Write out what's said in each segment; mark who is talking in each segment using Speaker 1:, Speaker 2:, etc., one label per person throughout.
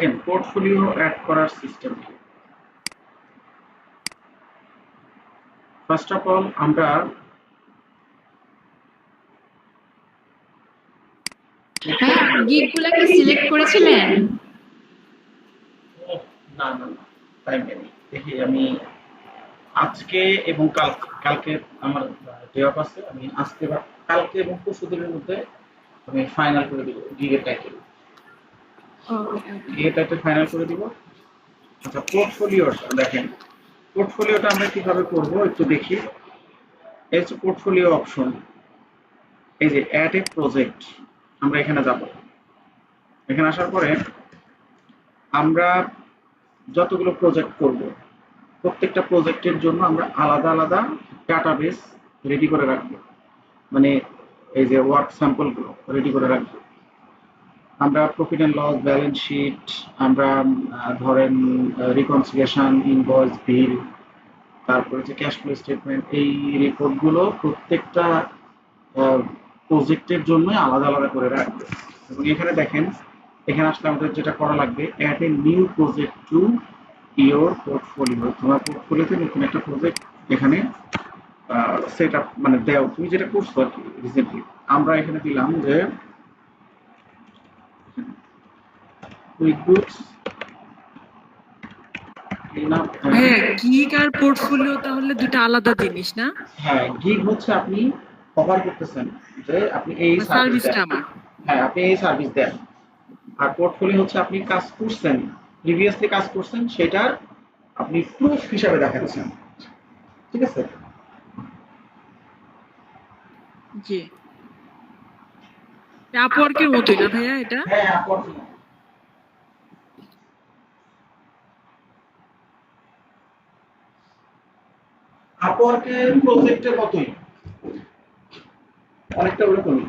Speaker 1: দেখেন portfolio add করার system কি। ফার্স্ট অফ অল আমরা
Speaker 2: ভাইয়া গিগগুলা কি সিলেক্ট করেছিলেন?
Speaker 1: না না না টাইম নেই। দেখি আমি আজকে এবং কালকে আমার ডে অফ আছে। আমি আজকে বা কালকে এবং পরশু দিনের মধ্যে আমি ফাইনাল করে দিব গিগের টাইটেল।
Speaker 2: ওকে ওকে।
Speaker 1: গিগের টাইটেল ফাইনাল করে দিব। আচ্ছা পোর্টফোলিওটা দেখেন, পোর্টফোলিওটা আমরা কিভাবে করব একটু দেখি। এই হচ্ছে পোর্টফোলিও অপশন। এই যে অ্যাড এ প্রজেক্ট, আমরা এখানে যাব। এখানে আসার পরে আমরা যতগুলো প্রজেক্ট করব প্রত্যেকটা প্রজেক্টের জন্য আমরা আলাদা আলাদা ডাটাবেস রেডি করে রাখবো। মানে এই যে ওয়ার্ক স্যাম্পলগুলো রেডি করে রাখবো। আমরা profit and loss, balance sheet, আমরা ধরেন রিকনসিলিয়েশন, ইনভয়েস, বিল, তারপরে হচ্ছে ক্যাশ ফ্লো স্টেটমেন্ট, এই রিপোর্টগুলো প্রত্যেকটা প্রজেক্টের জন্য আলাদা আলাদা করে রাখবে। এবং এখানে দেখেন, এখানে আসলে আমাদের যেটা করা লাগবে, add a new project to your portfolio. তোমার পোর্টফোলিওতে নতুন একটা প্রজেক্ট এখানে সেট আপ মানে দেও, তুমি যেটা করছো আর কি রিসেন্টলি। আমরা এখানে দিলাম যে কুইক বুকস ক্লিন আপ।
Speaker 2: ভাইয়া গিগ আর পোর্টফোলিও তাহলে দুটো আলাদা জিনিস না?
Speaker 1: হ্যাঁ, গিগ হচ্ছে আপনি কভার করতেছেন যে আপনি এই সার্ভিস দেন।
Speaker 2: সার্ভিসটা আমার।
Speaker 1: হ্যাঁ, আপনি এই সার্ভিস দেন। আর পোর্টফোলিও হচ্ছে আপনি কাজ করছেন, প্রিভিয়াসলি কাজ করছেন, সেটার আপনি প্রুফ হিসাবে দেখাচ্ছেন। ঠিক আছে?
Speaker 2: জি। আপওয়ার্কের মতোই না ভাইয়া এটা?
Speaker 1: হ্যাঁ, আপওয়ার্কের প্রজেক্টের মতোই, অনেকটা ওরকমই।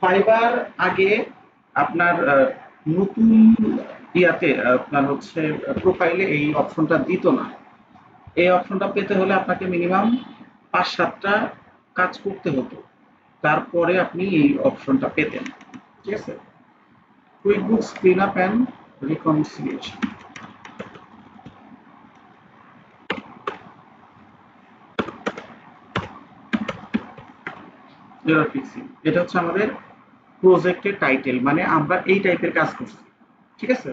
Speaker 1: ফাইবার আগে আপনার নতুন ইয়াতে আপনার হচ্ছে প্রোফাইলে এই অপশনটা দিত না। এই অপশনটা পেতে হলে আপনাকে মিনিমাম ৫-৭টা কাজ করতে হতো, তারপরে আপনি এই অপশনটা পেতেন। ঠিক আছে? Quick books clean up and reconciliation, error fixing, এটা হচ্ছে আমাদের প্রজেক্টের টাইটেল, মানে আমরা এই টাইপের কাজ করছি। ঠিক আছে?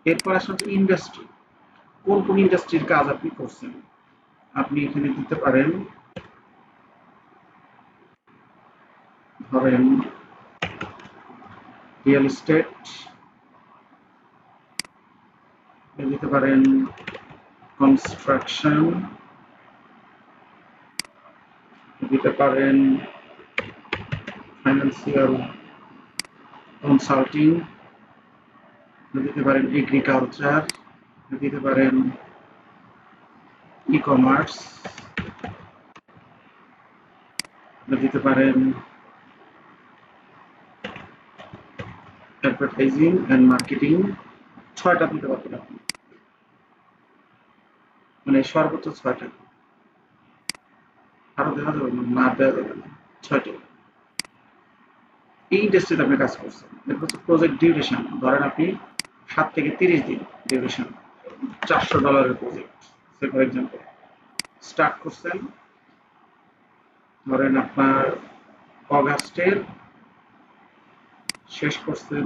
Speaker 1: এরপর আসা হচ্ছে ইন্ডাস্ট্রি, কোন কোন ইন্ডাস্ট্রির কাজ আপনি করছেন। আপনি এখানে দিতে পারেন ধরেন রিয়েল এস্টেট, দিতে পারেন কনস্ট্রাকশন, দিতে পারেন ফাইন্যান্সিয়াল কনসাল্টিং, দিতে পারেন এগ্রিকালচার, দিতে পারেন ই কমার্স, দিতে পারেন অ্যাডভার্টাইজিং অ্যান্ড মার্কেটিং। ৬টা দিতে পারবেন আপনি, মানে সর্বোচ্চ ৬টা, আরো দেওয়া যাবে না, না দেওয়া যাবে না, ৬টা। এই ইন্ডাস্ট্রিতে আপনি কাজ করছেন। এরপর হচ্ছে প্রজেক্ট ডিউরেশন, ধরেন আপনি ৭ থেকে ৩০ দিন duration, $৪০০ project, say for example start করছেন ধরেন আপনার অগাস্টের, শেষ করছেন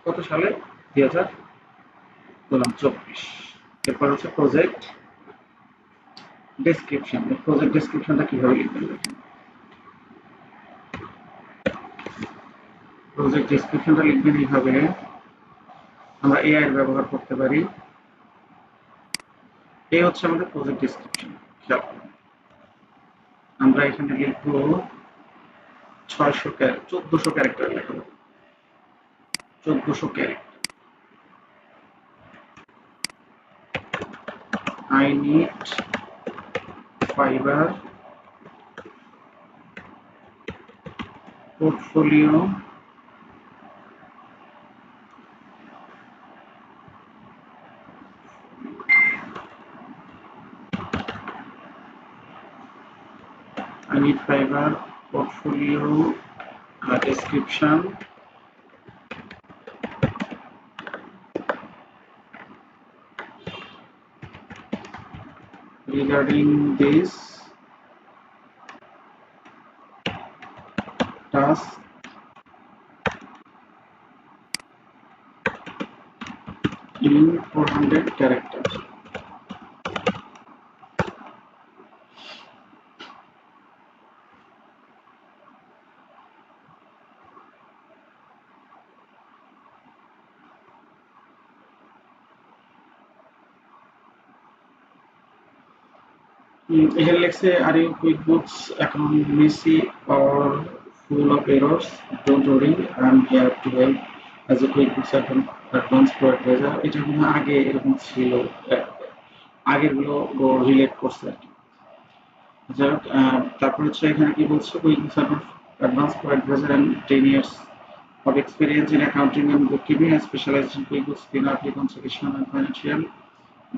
Speaker 1: কত সালে, ২০২৪। এরপর হচ্ছে প্রজেক্ট ডেসক্রিপশন। প্রজেক্ট ডেসক্রিপশনটা কিভাবে লিখবেন দেখেন। প্রজেক্ট ডেসক্রিপশনটা লিখবেন এইভাবে, আমরা এআই এর ব্যবহার করতে পারি। এই হচ্ছে আমাদের প্রজেক্ট ডেসক্রিপশন। খেয়াল করুন, আমরা এখানে লিখব ১৪০০ ক্যারেক্টার লিখব, ১৪০০ character. I need Fiverr portfolio I need Fiverr portfolio description regarding this task in 400 characters. Here let's say, are your QuickBooks account messy or full of errors? Don't worry, I'm here to help as a QuickBooks account advanced pro advisor. এটা কিন্তু আগে এরকম ছিল, আগেরগুলো relate করছে আর কি। যাই হোক, তারপর হচ্ছে এখানে কি বলছে, QuickBooks account advanced pro advisor and 10 years of experience in accounting and bookkeeping and specialized in QuickBooks cleanup, reconciliation and financial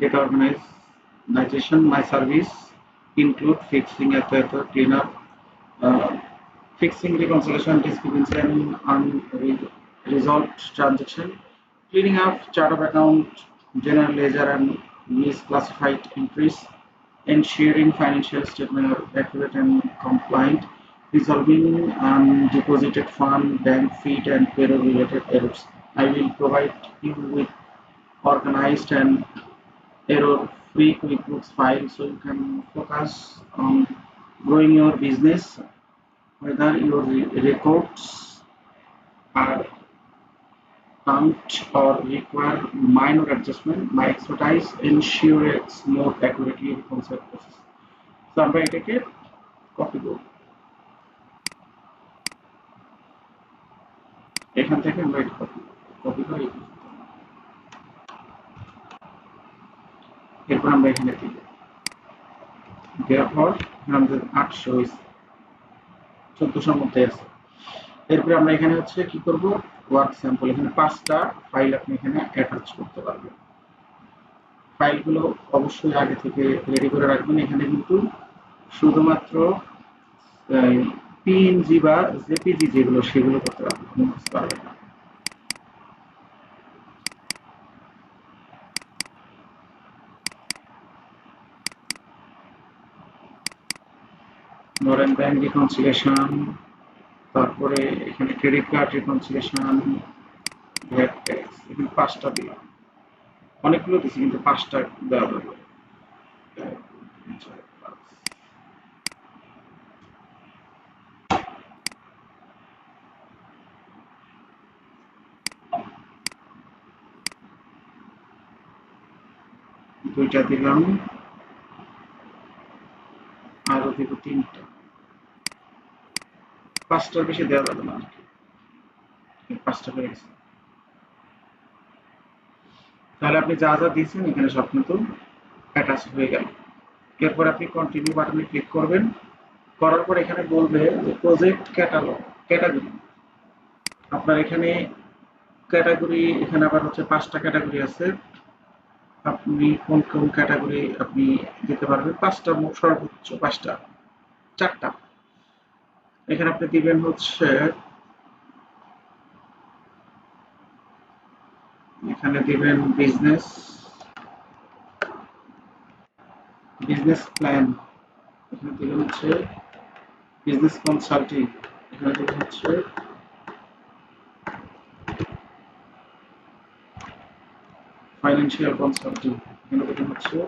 Speaker 1: data organization. My service include fixing cleanup, fixing reconciliation discrepancy and unresolved transaction, cleaning up chart of account, general ledger and misclassified entries, ensuring financial statements are accurate and compliant, resolving undeposited fund, bank fee and payroll related errors. I will provide you with organized and error-free QuickBooks file so you can focus on growing your business. Whether your records are clumped or require minor adjustment, my expertise ensures more accurately reconciled process. So আমরা এটাকে copy করব, এখান থেকে আমরা এটা copy করে এরপর আমরা এখানে দিব, দেওয়ার পর আমাদের 800 হয়েছে, 1400 মধ্যে আছে। এরপরে আমরা এখানে হচ্ছে কি করব, ওয়ার্ক স্যাম্পল, এখানে 5টা ফাইল আপনি এখানে অ্যাটাচ করতে পারবেন। ফাইলগুলো অবশ্যই আগে থেকে রেডি করে রাখবেন। এখানে কিন্তু শুধুমাত্র পিএনজি বা জেপিজি যেগুলো সেগুলো করতে পারবেন না। ধরেন ব্যাংক রিকনসিলিয়েশন, তারপরে এখানে credit card reconciliation, VAT tax, এখানে 5টা দিলাম, অনেকগুলো দিচ্ছি কিন্তু 5টা দেওয়া যাবে। দুইটা দিলাম, আরো দিব 3টা, 5টার বেশি দেওয়া যাবে না আর কি, 5টা হয়ে গেছে। তাহলে আপনি যা যা দিয়েছেন এখানে সব কিন্তু অ্যাটাচ হয়ে গেল। এরপর আপনি কন্টিনিউ বাটনে ক্লিক করবেন, করার পর এখানে বলবে যে প্রজেক্ট ক্যাটাগরি। আপনার এখানে ক্যাটাগরি, এখানে আবার হচ্ছে 5টা ক্যাটাগরি আছে, আপনি কোন কোন ক্যাটাগরি আপনি দিতে পারবেন, 5টা, মোট সর্বোচ্চ 5টা, 4টা। এখানে আপনি দিবেন হচ্ছে, এখানে দিবেন বিজনেস প্ল্যান, এখানে দিবেন হচ্ছে বিজনেস কনসাল্টিং, এখানে দিবেন হচ্ছে ফাইন্যান্সিয়াল কনসাল্টিং, এখানে দিবেন হচ্ছে,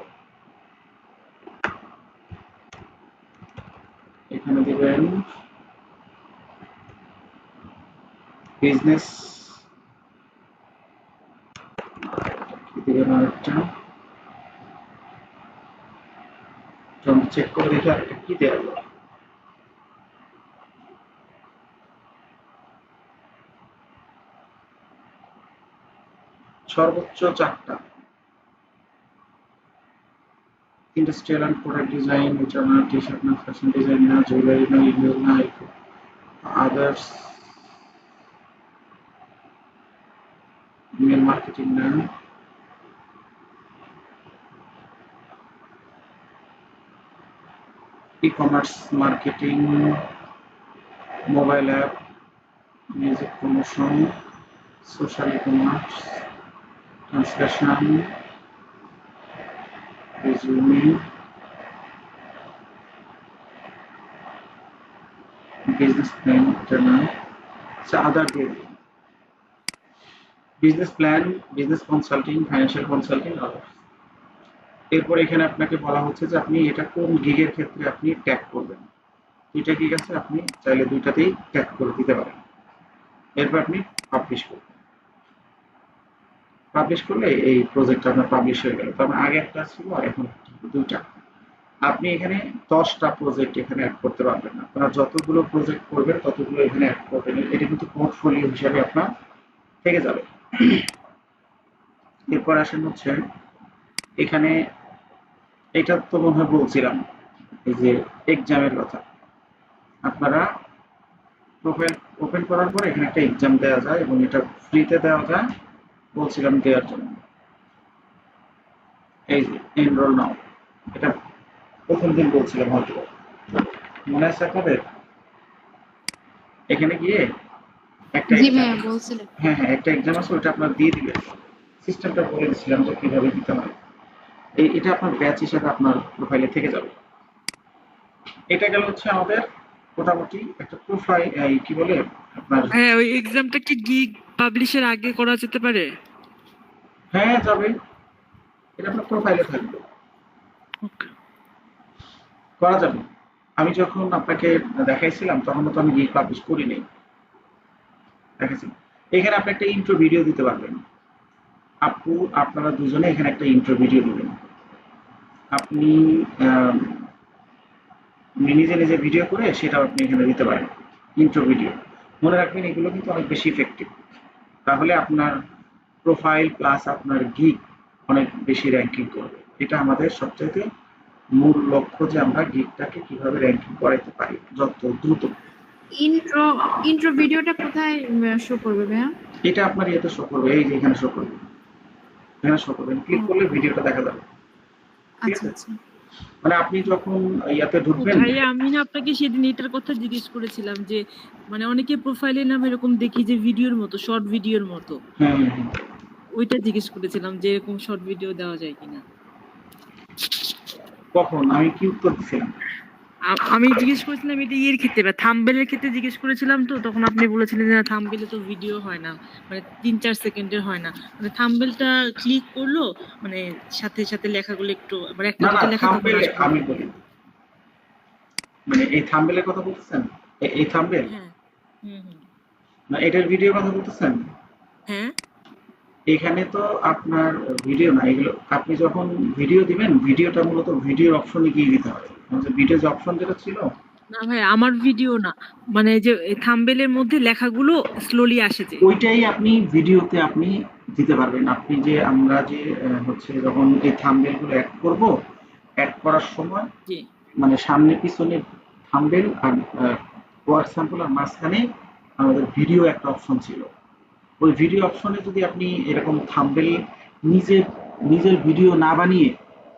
Speaker 1: এখানে দিবেন বিজনেস, দিবেন আরেকটা, চেক করে দেখি আরেকটা কি দেওয়া যায়। সর্বোচ্চ 4টা, ইন্ডাস্ট্রিয়াল অ্যান্ড প্রোডাক্ট ডিজাইন, এটা না, টি শার্ট না, ফ্যাশন ডিজাইন না, জুয়েলারি না, ইমেল না, আদার্স, ইমেল মার্কেটিং না, ecommerce marketing, mobile app, music promotion, social ecommerce, translation, resume, business plan, এটা না, আদার দিয়ে business plan, business consulting, financial consulting, other. এরপর এখানে আপনাকে বলা হচ্ছে যে আপনি এটা কোন গিগের ক্ষেত্রে আপনি ট্যাগ করবেন। দুইটা গিগ আছে, আপনি চাইলে দুইটাতেই ট্যাগ করে দিতে পারেন। এরপর আপনি পাবলিশ করবেন। পাবলিশ করলে এই প্রজেক্ট আপনার পাবলিশ হয়ে গেল। তার মানে আগে একটা ছিল, এখন দুইটা। আপনি এখানে 10টা প্রজেক্ট এখানে অ্যাড করতে পারবেন না। আপনারা যতগুলো প্রজেক্ট করবেন ততগুলো এখানে অ্যাড করবেন। এটা কিন্তু পোর্টফোলিও হিসাবে আপনার থেকে যাবে। এরপর আসেন হচ্ছে এখানে, এটা তো মনে হয় বলছিলাম, এই যে এক্সামের কথা। আপনারা প্রোফাইল ওপেন করার পর এখানে একটা এক্সাম দেওয়া যায় এবং এটা ফ্রিতে দেওয়া যায়, বলছিলাম দেওয়ার জন্য। এই যে এনরোল নাও, এটা প্রথম দিন বলছিলাম, হয়তো মনে আছে আপনাদের? এখানে গিয়ে একটা
Speaker 3: জি
Speaker 1: এক্সাম,
Speaker 3: ভাইয়া বলছিলেন।
Speaker 1: হ্যাঁ হ্যাঁ, একটা এক্সাম আছে, ওটা আপনার দিয়ে দিবেন। সিস্টেমটা বলে দিচ্ছিলাম যে কিভাবে দিতে হয়। এটা আপনার ব্যাচ হিসাবে আপনার প্রোফাইলে থেকে যাবে। এটা গেল হচ্ছে আমাদের মোটামুটি একটা প্রোফাইল, কি বলে আপনার।
Speaker 2: হ্যাঁ, ওই এক্সামটা কি গিগ পাবলিশের আগে করা যেতে পারে?
Speaker 1: হ্যাঁ যাবে, এটা আপনার প্রোফাইলে থাকবে,
Speaker 2: ওকে।
Speaker 1: করা যাবে। আমি যখন আপনাকে দেখাইছিলাম তখন তো আমি গিগ পাবলিশ করিনি, দেখাইছি। এখানে আপনি একটা ইন্ট্রো ভিডিও দিতে পারবেন। আপু আপনারা দুজনে এখানে একটা ইন্ট্রো ভিডিও দিবেন। আপনি আম, নিজে নিজে ভিডিও করে সেটাও আপনি এখানে দিতে পারেন, ইন্ট্রো ভিডিও। মনে রাখবেন এগুলো কিন্তু অনেক বেশি ইফেক্টিভ। তাহলে আপনার প্রোফাইল প্লাস আপনার গিগ অনেক বেশি র্যাঙ্কিং করবে। এটা আমাদের সবচাইতে মূল লক্ষ্য, যে আমরা গিগটাকে কিভাবে র্যাঙ্কিং করাইতে পারি যত দ্রুত।
Speaker 3: ইন্ট্রো ইন্ট্রো ভিডিওটা কোথায় শো করবে ভাইয়া?
Speaker 1: এটা আপনার ইয়েতে শো করবে, এই যে এখানে শো করবে, এখানে শো করবেন,
Speaker 3: ও,
Speaker 1: ক্লিক করলে ভিডিওটা দেখা যাবে। ঠিক
Speaker 3: আচ্ছা
Speaker 1: আছে,
Speaker 3: আচ্ছা।
Speaker 1: মানে আপনি যখন ইয়াতে
Speaker 2: ও
Speaker 1: ঢুকবেন।
Speaker 2: ভাইয়া, আমি না আপনাকে সেদিন এটার কথা জিজ্ঞেস করেছিলাম যে মানে অনেকে প্রোফাইলের নাম এরকম দেখি যে ভিডিওর মতো, শর্ট ভিডিওর মতো।
Speaker 1: হ্যাঁ হ্যাঁ হ্যাঁ।
Speaker 2: ওইটা জিজ্ঞেস করেছিলাম যে এরকম শর্ট ভিডিও দেওয়া যায় কিনা।
Speaker 1: কখন আমি কি উত্তর দিছিলাম?
Speaker 2: আমি জিজ্ঞেস করেছিলাম এটা ইয়ের ক্ষেত্রে বা থাম্বনেলের ক্ষেত্রে জিজ্ঞেস করেছিলাম, তো তখন আপনি বলেছিলেন যে থাম্বনেলে তো ভিডিও হয় না, মানে 3-4 সেকেন্ডের হয় না, মানে থাম্বনেলটা ক্লিক করলো মানে সাথে সাথে লেখাগুলো একটু মানে একটা
Speaker 1: না না,
Speaker 2: দুটো লেখা তখন
Speaker 1: থাম্বনেলে
Speaker 2: আসবে।
Speaker 1: আমি বলি, মানে এই থাম্বনেলের কথা বলতেছেন? এই থাম্বনেল
Speaker 2: হ্যাঁ। হুম হুম।
Speaker 1: না, এটার ভিডিও কথা বলতেছেন?
Speaker 2: হ্যাঁ।
Speaker 1: এখানে তো আপনার ভিডিও না, এগুলো আপনি যখন ভিডিও দিবেন, ভিডিওটা মূলত ভিডিওর অপশনে গিয়ে দিতে হবে। ভিডিও যে অপশন যেটা ছিল,
Speaker 2: না ভাই, আমার ভিডিও না, মানে যে থাম্বনেলের মধ্যে লেখাগুলো স্লোলি আসে যে।
Speaker 1: ওইটাই আপনি ভিডিওতে আপনি দিতে পারবেন। আপনি যে আমরা যে হচ্ছে যখন এই থাম্বনেল গুলো অ্যাড করব, অ্যাড করার সময়
Speaker 2: জি।
Speaker 1: মানে সামনে পিছনে থাম্বনেল আর ওয়ার্ড স্যাম্পল আর মাঝখানে আমাদের ভিডিও একটা অপশন ছিল। ওই ভিডিও অপশনে যদি আপনি এরকম থাম্বনেল নিজে নিজের ভিডিও না বানিয়ে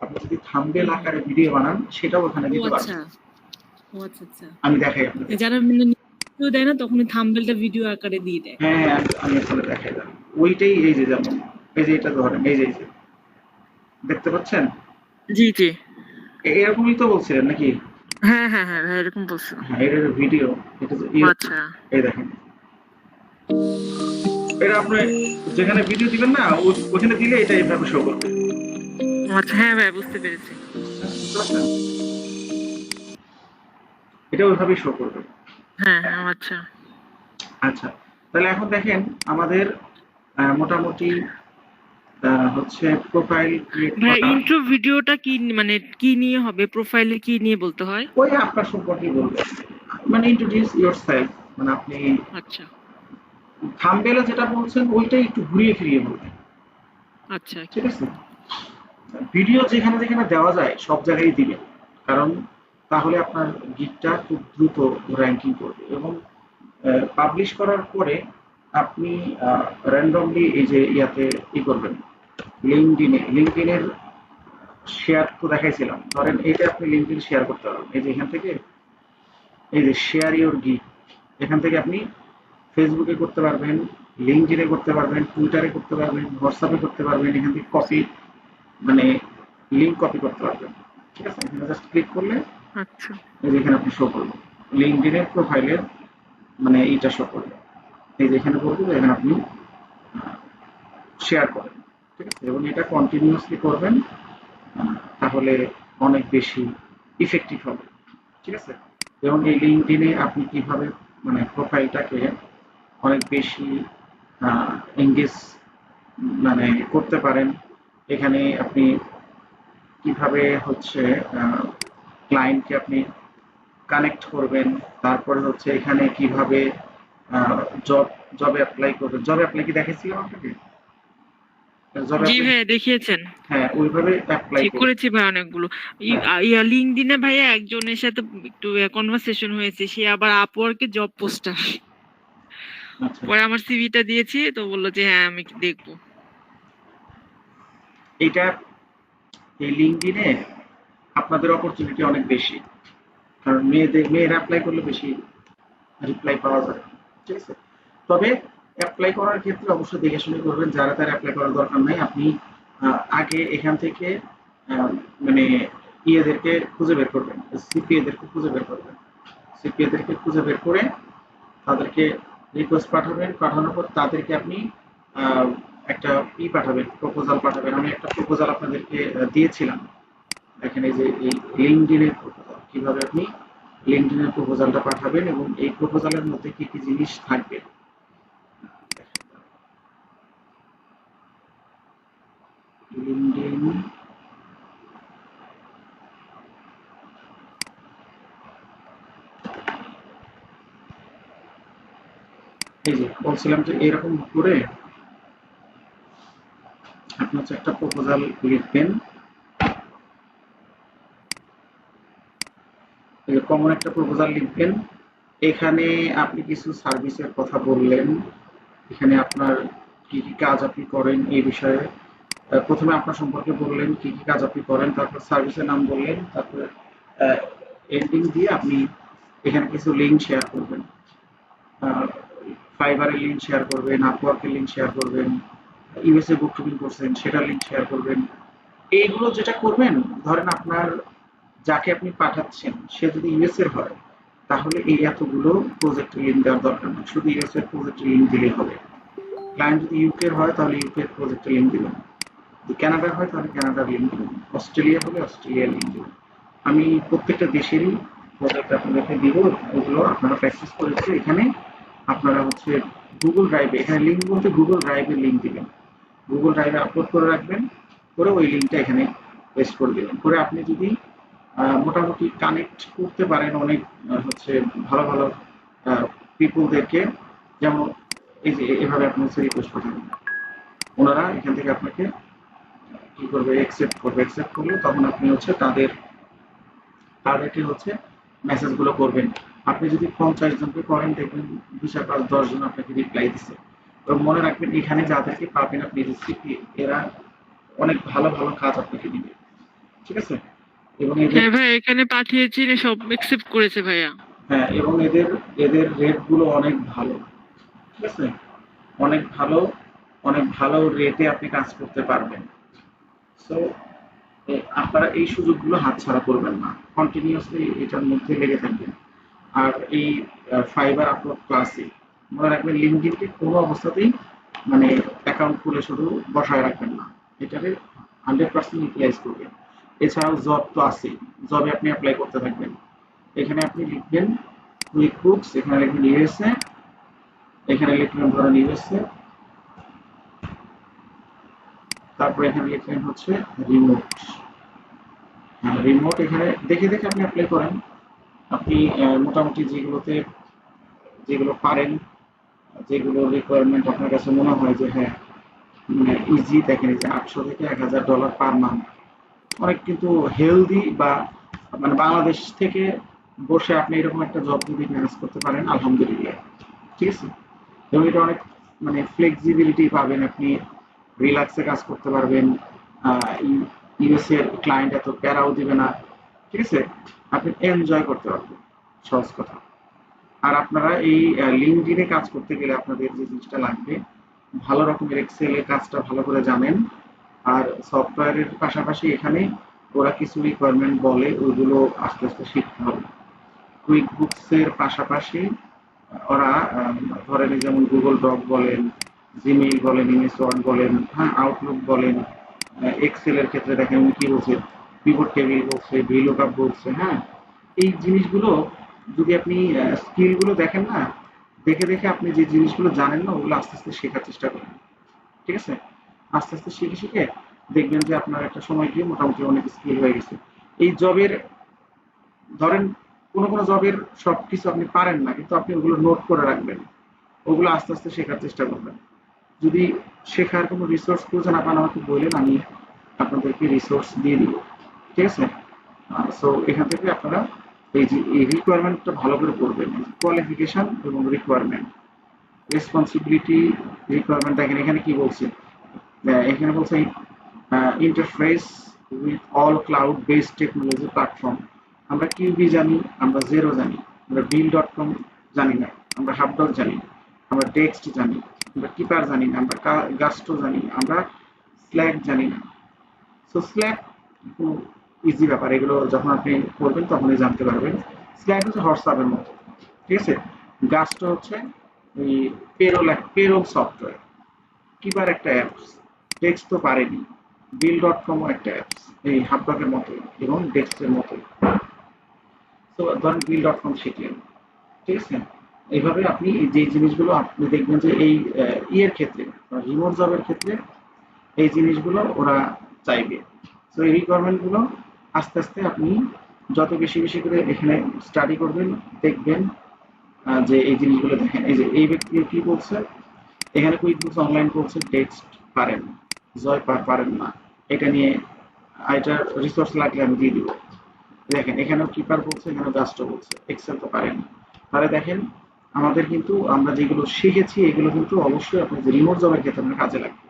Speaker 1: আপনি যদি থাম্বনেল
Speaker 2: হুম হুম।
Speaker 1: আকারে ভিডিও বানান, সেটাও ওখানে
Speaker 2: ও
Speaker 1: দিতে
Speaker 2: আচ্ছা।
Speaker 1: পারবেন।
Speaker 2: ও আচ্ছা আচ্ছা।
Speaker 1: আমি দেখাই আপনাকে।
Speaker 2: যারা মানে ভিডিও দেয় না তখন থাম্বনেলটা ভিডিও আকারে দিয়ে দেয়।
Speaker 1: হ্যাঁ হ্যাঁ, আমি আসলে দেখাই দেব। ওইটাই, এই যে যেমন এই যে এটা ধরেন, এই যে দেখতে পাচ্ছেন?
Speaker 2: জি জি।
Speaker 1: এরকমই তো বলছিলেন নাকি?
Speaker 2: হ্যাঁ হ্যাঁ হ্যাঁ হ্যাঁ, এরকম বলছো।
Speaker 1: হ্যাঁ, এটা ভিডিও, এটা যে
Speaker 2: ও আচ্ছা।
Speaker 1: এই দেখেন, এটা আপনি যেখানে ভিডিও দিবেন না, ওখানে দিলে এটা এইভাবে শো করবে।
Speaker 2: ও আচ্ছা, হ্যাঁ ভাই বুঝতে পেরেছি।
Speaker 1: বুঝতে পারছেন? এটা ওইভাবেই শো করবে।
Speaker 2: হ্যাঁ হ্যাঁ, ও আচ্ছা।
Speaker 1: আচ্ছা, তাহলে এখন দেখেন আমাদের মোটামুটি হচ্ছে প্রোফাইল ক্রিয়েট
Speaker 2: ভাই
Speaker 1: করা।
Speaker 2: ইন্ট্রো ভিডিওটা কি মানে কি নিয়ে হবে, প্রোফাইলে কি নিয়ে বলতে হয়?
Speaker 1: ওই আপনার সম্পর্কে বলবে, মানে ইন্ট্রোডিউস ইয়োরসেলফ, মানে আপনি
Speaker 2: আচ্ছা
Speaker 1: থাম্বনেলে যেটা বলছেন ওইটাই একটু ঘুরিয়ে ফিরিয়ে বলবেন।
Speaker 2: আচ্ছা।
Speaker 1: ঠিক আছে, ভিডিও যেখানে যেখানে দেওয়া যায় সব জায়গায় দিবেন, কারণ তাহলে আপনার গিগটা খুব দ্রুত র্যাঙ্কিং করবে। এবং পাবলিশ করার পরে আপনি র্যান্ডমলি এই যে ইয়াতে ই করবেন, লিঙ্কডিনের শেয়ার তো দেখাইছিলাম, ধরেন এইটা আপনি লিঙ্কডিন শেয়ার করতে পারবেন। এই যে এখান থেকে, এই যে শেয়ার ইউর গিগ, এখান থেকে আপনি ফেসবুকে করতে পারবেন, লিঙ্কডিনে করতে পারবেন, টুইটারে করতে পারবেন, হোয়াটসঅ্যাপে করতে পারবেন। এখান থেকে কপি, মানে লিঙ্ক কপি করতে পারবেন। ঠিক আছে, এখানে জাস্ট ক্লিক করলে
Speaker 2: আচ্ছা।
Speaker 1: এই যে এখানে আপনি শো করবেন লিঙ্কডিনের প্রোফাইলের মানে এইটা শো করবে। এই যে এখানে বলবো এখানে আপনি শেয়ার করেন, ঠিক আছে, এবং এটা কন্টিনিউয়াসলি করবেন, তাহলে অনেক বেশি ইফেক্টিভ হবে, ঠিক আছে। এবং এই লিঙ্কডইনে আপনি কিভাবে মানে প্রোফাইলটাকে অনেক বেশি এঙ্গেজ মানে করতে পারেন, এখানে আপনি কিভাবে হচ্ছে ক্লায়েন্টকে আপনি কানেক্ট করবেন, তারপরে হচ্ছে এখানে কিভাবে জব জবে অ্যাপ্লাই করবেন। জবে অ্যাপ্লাই কি দেখেছিলাম আপনাকে? জবে
Speaker 2: জি
Speaker 1: অ্যাপ্লাই,
Speaker 2: ভাইয়া দেখিয়েছেন।
Speaker 1: হ্যাঁ ওইভাবে অ্যাপ্লাই
Speaker 2: জি
Speaker 1: করুন।
Speaker 2: করেছি ভাই অনেকগুলো।
Speaker 1: হ্যাঁ,
Speaker 2: লিঙ্কডইনে ভাইয়া একজনের সাথে একটু কনভারসেশন হয়েছে, সে আবার আপওয়ার্কে জব পোস্টার।
Speaker 1: আচ্ছা,
Speaker 2: পরে আমার সিভিটা দিয়েছি, তো বললো যে হ্যাঁ আমি দেখবো।
Speaker 1: এটা এই লিঙ্কডইনে আপনাদের অপরচুনিটি অনেক বেশি, কারণ মেয়েরা অ্যাপ্লাই করলে বেশি রিপ্লাই পাওয়া যায়, ঠিক আছে। তবে অ্যাপ্লাই করার ক্ষেত্রে অবশ্যই দেখে শুনে করবেন, যারা তার অ্যাপ্লাই করার দরকার নাই। আপনি আগে এখান থেকে আহ, মানে ইয়েদেরকে খুঁজে বের করবেন, সিপিএদেরকে খুঁজে বের করবেন, সিপিএদেরকে খুঁজে বের করে তাদেরকে রিকোয়েস্ট পাঠাবেন, পাঠানোর পর তাদেরকে আপনি আহ, একটা পাঠাবেন, প্রপোজাল পাঠাবেন। আমি একটা প্রপোজাল আপনাদেরকে দিয়েছিলাম, এখানে যে এই লিঙ্কডইনের প্রপোজাল কিভাবে আপনি লিঙ্কডইনের প্রপোজালটা পাঠাবেন এবং এই প্রপোজালের মধ্যে কি কি জিনিস থাকবে। লিঙ্কডইন, এই যে বলছিলাম যে এরকম করে আপনি হচ্ছে একটা প্রপোজাল লিখবেন, কমন একটা প্রপোজাল লিখবেন। এখানে আপনি কিছু সার্ভিসের কথা বললেন, এখানে আপনার কি কি কাজ আপনি করেন এই বিষয়ে। প্রথমে আপনার সম্পর্কে বললেন কি কি কাজ আপনি করেন, তারপর সার্ভিসের নাম বললেন, তারপরে এন্ডিং দিয়ে আপনি এখানে কিছু লিঙ্ক শেয়ার করবেন, ফাইবারের লিঙ্ক শেয়ার করবেন, আপওয়ার্কের লিঙ্ক শেয়ার করবেন, ইউএসএ বুক টুকিং করছেন সেটার লিঙ্ক শেয়ার করবেন। এইগুলো যেটা করবেন, ধরেন আপনার যাকে আপনি পাঠাচ্ছেন সে যদি ইউএস এর হয়, তাহলে এই এতগুলো প্রজেক্টের লিঙ্ক দেওয়ার দরকার নেই, শুধু ইউএস এর প্রজেক্টের লিঙ্ক দিলেই হবে। ক্লায়েন্ট যদি ইউকে হয় তাহলে ইউকে এর প্রজেক্টের লিঙ্ক দিবেন, যদি কানাডার হয় তাহলে কানাডার লিঙ্ক দিবেন, অস্ট্রেলিয়া হলে অস্ট্রেলিয়ার লিঙ্ক দিবেন। আমি প্রত্যেকটা দেশেরই প্রজেক্ট আপনাদেরকে দিব, ওগুলো আপনারা প্র্যাকটিস করেছে। এখানে আপনারা হচ্ছে গুগল ড্রাইভে, এখানে লিঙ্ক বলতে গুগল ড্রাইভে লিঙ্ক দিবেন, গুগল ড্রাইভে আপলোড করে রাখবেন, করে ওই লিঙ্কটা এখানে পেস্ট করে দেবেন। করে আপনি যদি মোটামুটি কানেক্ট করতে পারেন অনেক হচ্ছে ভালো ভালো পিপুলদেরকে, যেমন এই যে এভাবে আপনি হচ্ছে রিকোয়েস্ট পাঠাবেন, ওনারা এখান থেকে আপনাকে কি করবে, অ্যাকসেপ্ট করবে। অ্যাকসেপ্ট করলে তখন আপনি হচ্ছে তাদেরকে হচ্ছে মেসেজগুলো করবেন। আপনি যদি 50 জনকে করেন দেখবেন 2 4 5 10 জন আপনাকে রিপ্লাই দিচ্ছে। এবং মনে রাখবেন এখানে যাদেরকে পাবেন আপনি রেসিপি, এরা অনেক ভালো ভালো কাজ আপনাকে দিবে, ঠিক আছে। এবং এদের,
Speaker 2: হ্যাঁ ভাই এখানে পাঠিয়েছি, সব একসেপ্ট করেছে ভাইয়া।
Speaker 1: হ্যাঁ, এবং এদের এদের রেট গুলো অনেক ভালো, ঠিক আছে, অনেক ভালো, অনেক ভালো রেটে আপনি কাজ করতে পারবেন। সো আপনারা এই সুযোগগুলো হাতছাড়া করবেন না, কন্টিনিউয়াসলি এটার মধ্যে লেগে থাকবেন। আর এই ফাইবার আপলোড ক্লাসে মনে রাখবেন লিঙ্কডইনকে কোনো অবস্থাতেই মানে অ্যাকাউন্ট খুলে শুধু বসায় রাখবেন না, এটাকে 100% ইউটিলাইজ করবেন। এছাড়াও জব তো আছেই, জবে আপনি অ্যাপ্লাই করতে থাকবেন। এখানে আপনি লিখবেন কুইক বুকস, এখানে লিখবেন ইউএসএ, এখানে লিখবেন ধরেন ইউএসএ, তারপরে এখানে লিখবেন হচ্ছে রিমোট। হ্যাঁ, রিমোট এখানে দেখে দেখে আপনি অ্যাপ্লাই করেন। আপনি মোটামুটি যেগুলো পারেন, যেগুলো রিকোয়ারমেন্ট আপনার কাছে মনে হয় যে হ্যাঁ মানে ইজি, দেখেন এই যে $800 থেকে $1000 পার মান্থ, অনেক কিন্তু হেলদি। বা মানে বাংলাদেশ থেকে বসে আপনি এরকম একটা জব যদি ম্যানেজ করতে পারেন আলহামদুলিল্লাহ, ঠিক আছে। এবং এটা অনেক মানে ফ্লেক্সিবিলিটি পাবেন, আপনি রিল্যাক্সে কাজ করতে পারবেন, ইউএস এর ক্লায়েন্ট এত প্যারাও দিবে না, ঠিক আছে, আপনি এনজয় করতে পারবেন, সহজ কথা। আর আপনারা এই লিঙ্কডইনে কাজ করতে গেলে আপনাদের যে জিনিসটা লাগবে, ভালো রকমের এক্সেলের কাজটা ভালো করে জানেন। আর সফটওয়্যারের পাশাপাশি এখানে ওরা কিছু রিকোয়ারমেন্ট বলে, ওইগুলো আস্তে আস্তে শিখতে হবে। কুইক বুকসের পাশাপাশি ওরা ধরেন এই যেমন গুগল ডক বলেন, জিমেইল বলেন, এমএস ওয়ার্ড বলেন, হ্যাঁ, আউটলুক বলেন, এক্সেল এর ক্ষেত্রে দেখেন উনি কি বলছে, পিভট টেবিল বলছে, ভিলুকআপ বলছে, হ্যাঁ। এই জিনিসগুলো যদি আপনি স্কিলগুলো দেখেন না, দেখে দেখে আপনি যে জিনিসগুলো জানেন না ওগুলো আস্তে আস্তে শেখার চেষ্টা করেন, ঠিক আছে? আস্তে আস্তে শিখে শিখে দেখবেন যে আপনার একটা সময় গিয়ে মোটামুটি অনেক স্কিল হয়ে গেছে। এই জবের ধরেন কোনো কোনো জবের সবকিছু আপনি পারেন না, কিন্তু আপনি ওগুলো নোট করে রাখবেন, ওগুলো আস্তে আস্তে শেখার চেষ্টা করবেন। যদি শেখার কোনো রিসোর্স খুঁজে না পান আমাকে বললেন, আমি আপনাদেরকে রিসোর্স দিয়ে দিব, ঠিক আছে? সো এখান থেকে আপনারা এই যে এই রিকোয়ারমেন্টটা ভালো করে পড়বেন, কোয়ালিফিকেশন এবং রিকোয়ারমেন্ট, রেসপন্সিবিলিটি, রিকোয়ারমেন্ট। দেখেন এখানে কি বলছে, এখানে বলছে interface with all cloud based technology platform. আমরা কিউবি জানি, আমরা জেরো জানি, আমরা bill.com জানি না, আমরা হাবডক জানি, আমরা টেক্সট জানি, আমরা কিপার জানি না, আমরা গাস্টো জানি না, আমরা স্ল্যাক জানি না। সো স্ল্যাক খুব ইজি ব্যাপার, এগুলো যখন আপনি করবেন তখনই জানতে পারবেন। স্ল্যাক হচ্ছে হোয়াটসঅ্যাপের মতো, ঠিক আছে? গাস্টো হচ্ছে ওই পেরোল সফটওয়্যার, কিপার একটা অ্যাপস, টেক্সট তো পারেনি, bill.com-ও একটা অ্যাপস, এই হাবডকের মতোই এবং ডেস্কের মতোই। তো ধরেন bill.com শিখলেন, ঠিক আছে? এইভাবে আপনি যে জিনিসগুলো আপনি দেখবেন যে এই ইয়ের ক্ষেত্রে, রিমোট জবের ক্ষেত্রে এই জিনিসগুলো ওরা চাইবে। তো এই রিকোয়ারমেন্টগুলো আস্তে আস্তে আপনি যত বেশি বেশি করে এখানে স্টাডি করবেন, দেখবেন যে এই জিনিসগুলো দেখেন, এই যে এই ব্যক্তি কি বলছে, এখানে কুইকবুকস অনলাইন কোর্সের টেক্সট পারেন, জয় পারেন না, এটা নিয়ে এটার রিসোর্স লাগলে আমি দিয়ে দিব। দেখেন এখানেও কিপার বলছে, এখানেও গাস্টো বলছে, এক্সেল তো পারেন। তাহলে দেখেন আমাদের কিন্তু আমরা যেগুলো শিখেছি এগুলো কিন্তু অবশ্যই আপনার যে রিমোট জবের ক্ষেত্রে আপনার কাজে লাগবে,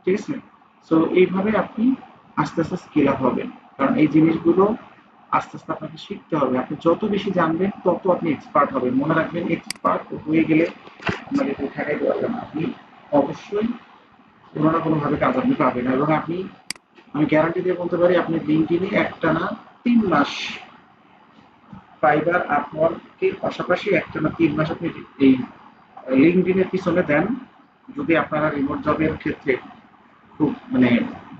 Speaker 1: ঠিক আছে? সো এইভাবে আপনি আস্তে আস্তে স্কেল আপ হবেন, কারণ এই জিনিসগুলো আস্তে আস্তে আপনাকে শিখতে হবে। আপনি যত বেশি জানবেন তত আপনি এক্সপার্ট হবেন। মনে রাখবেন এক্সপার্ট হয়ে গেলে আপনাকে কেউ ঠেকাইতে পারবে না। আপনি অবশ্যই কোনো না কোনোভাবে কাজ আপনি পাবেন, এবং আপনি, আমি গ্যারান্টি দিয়ে বলতে পারি, আপনি লিঙ্কডইনে একটানা 3 মাস, ফাইবার আপওয়ার্কের পাশাপাশি একটানা 3 মাস আপনি এই লিঙ্কডইনের পিছনে দেন, যদি আপনারা রিমোট জবের ক্ষেত্রে খুব মানে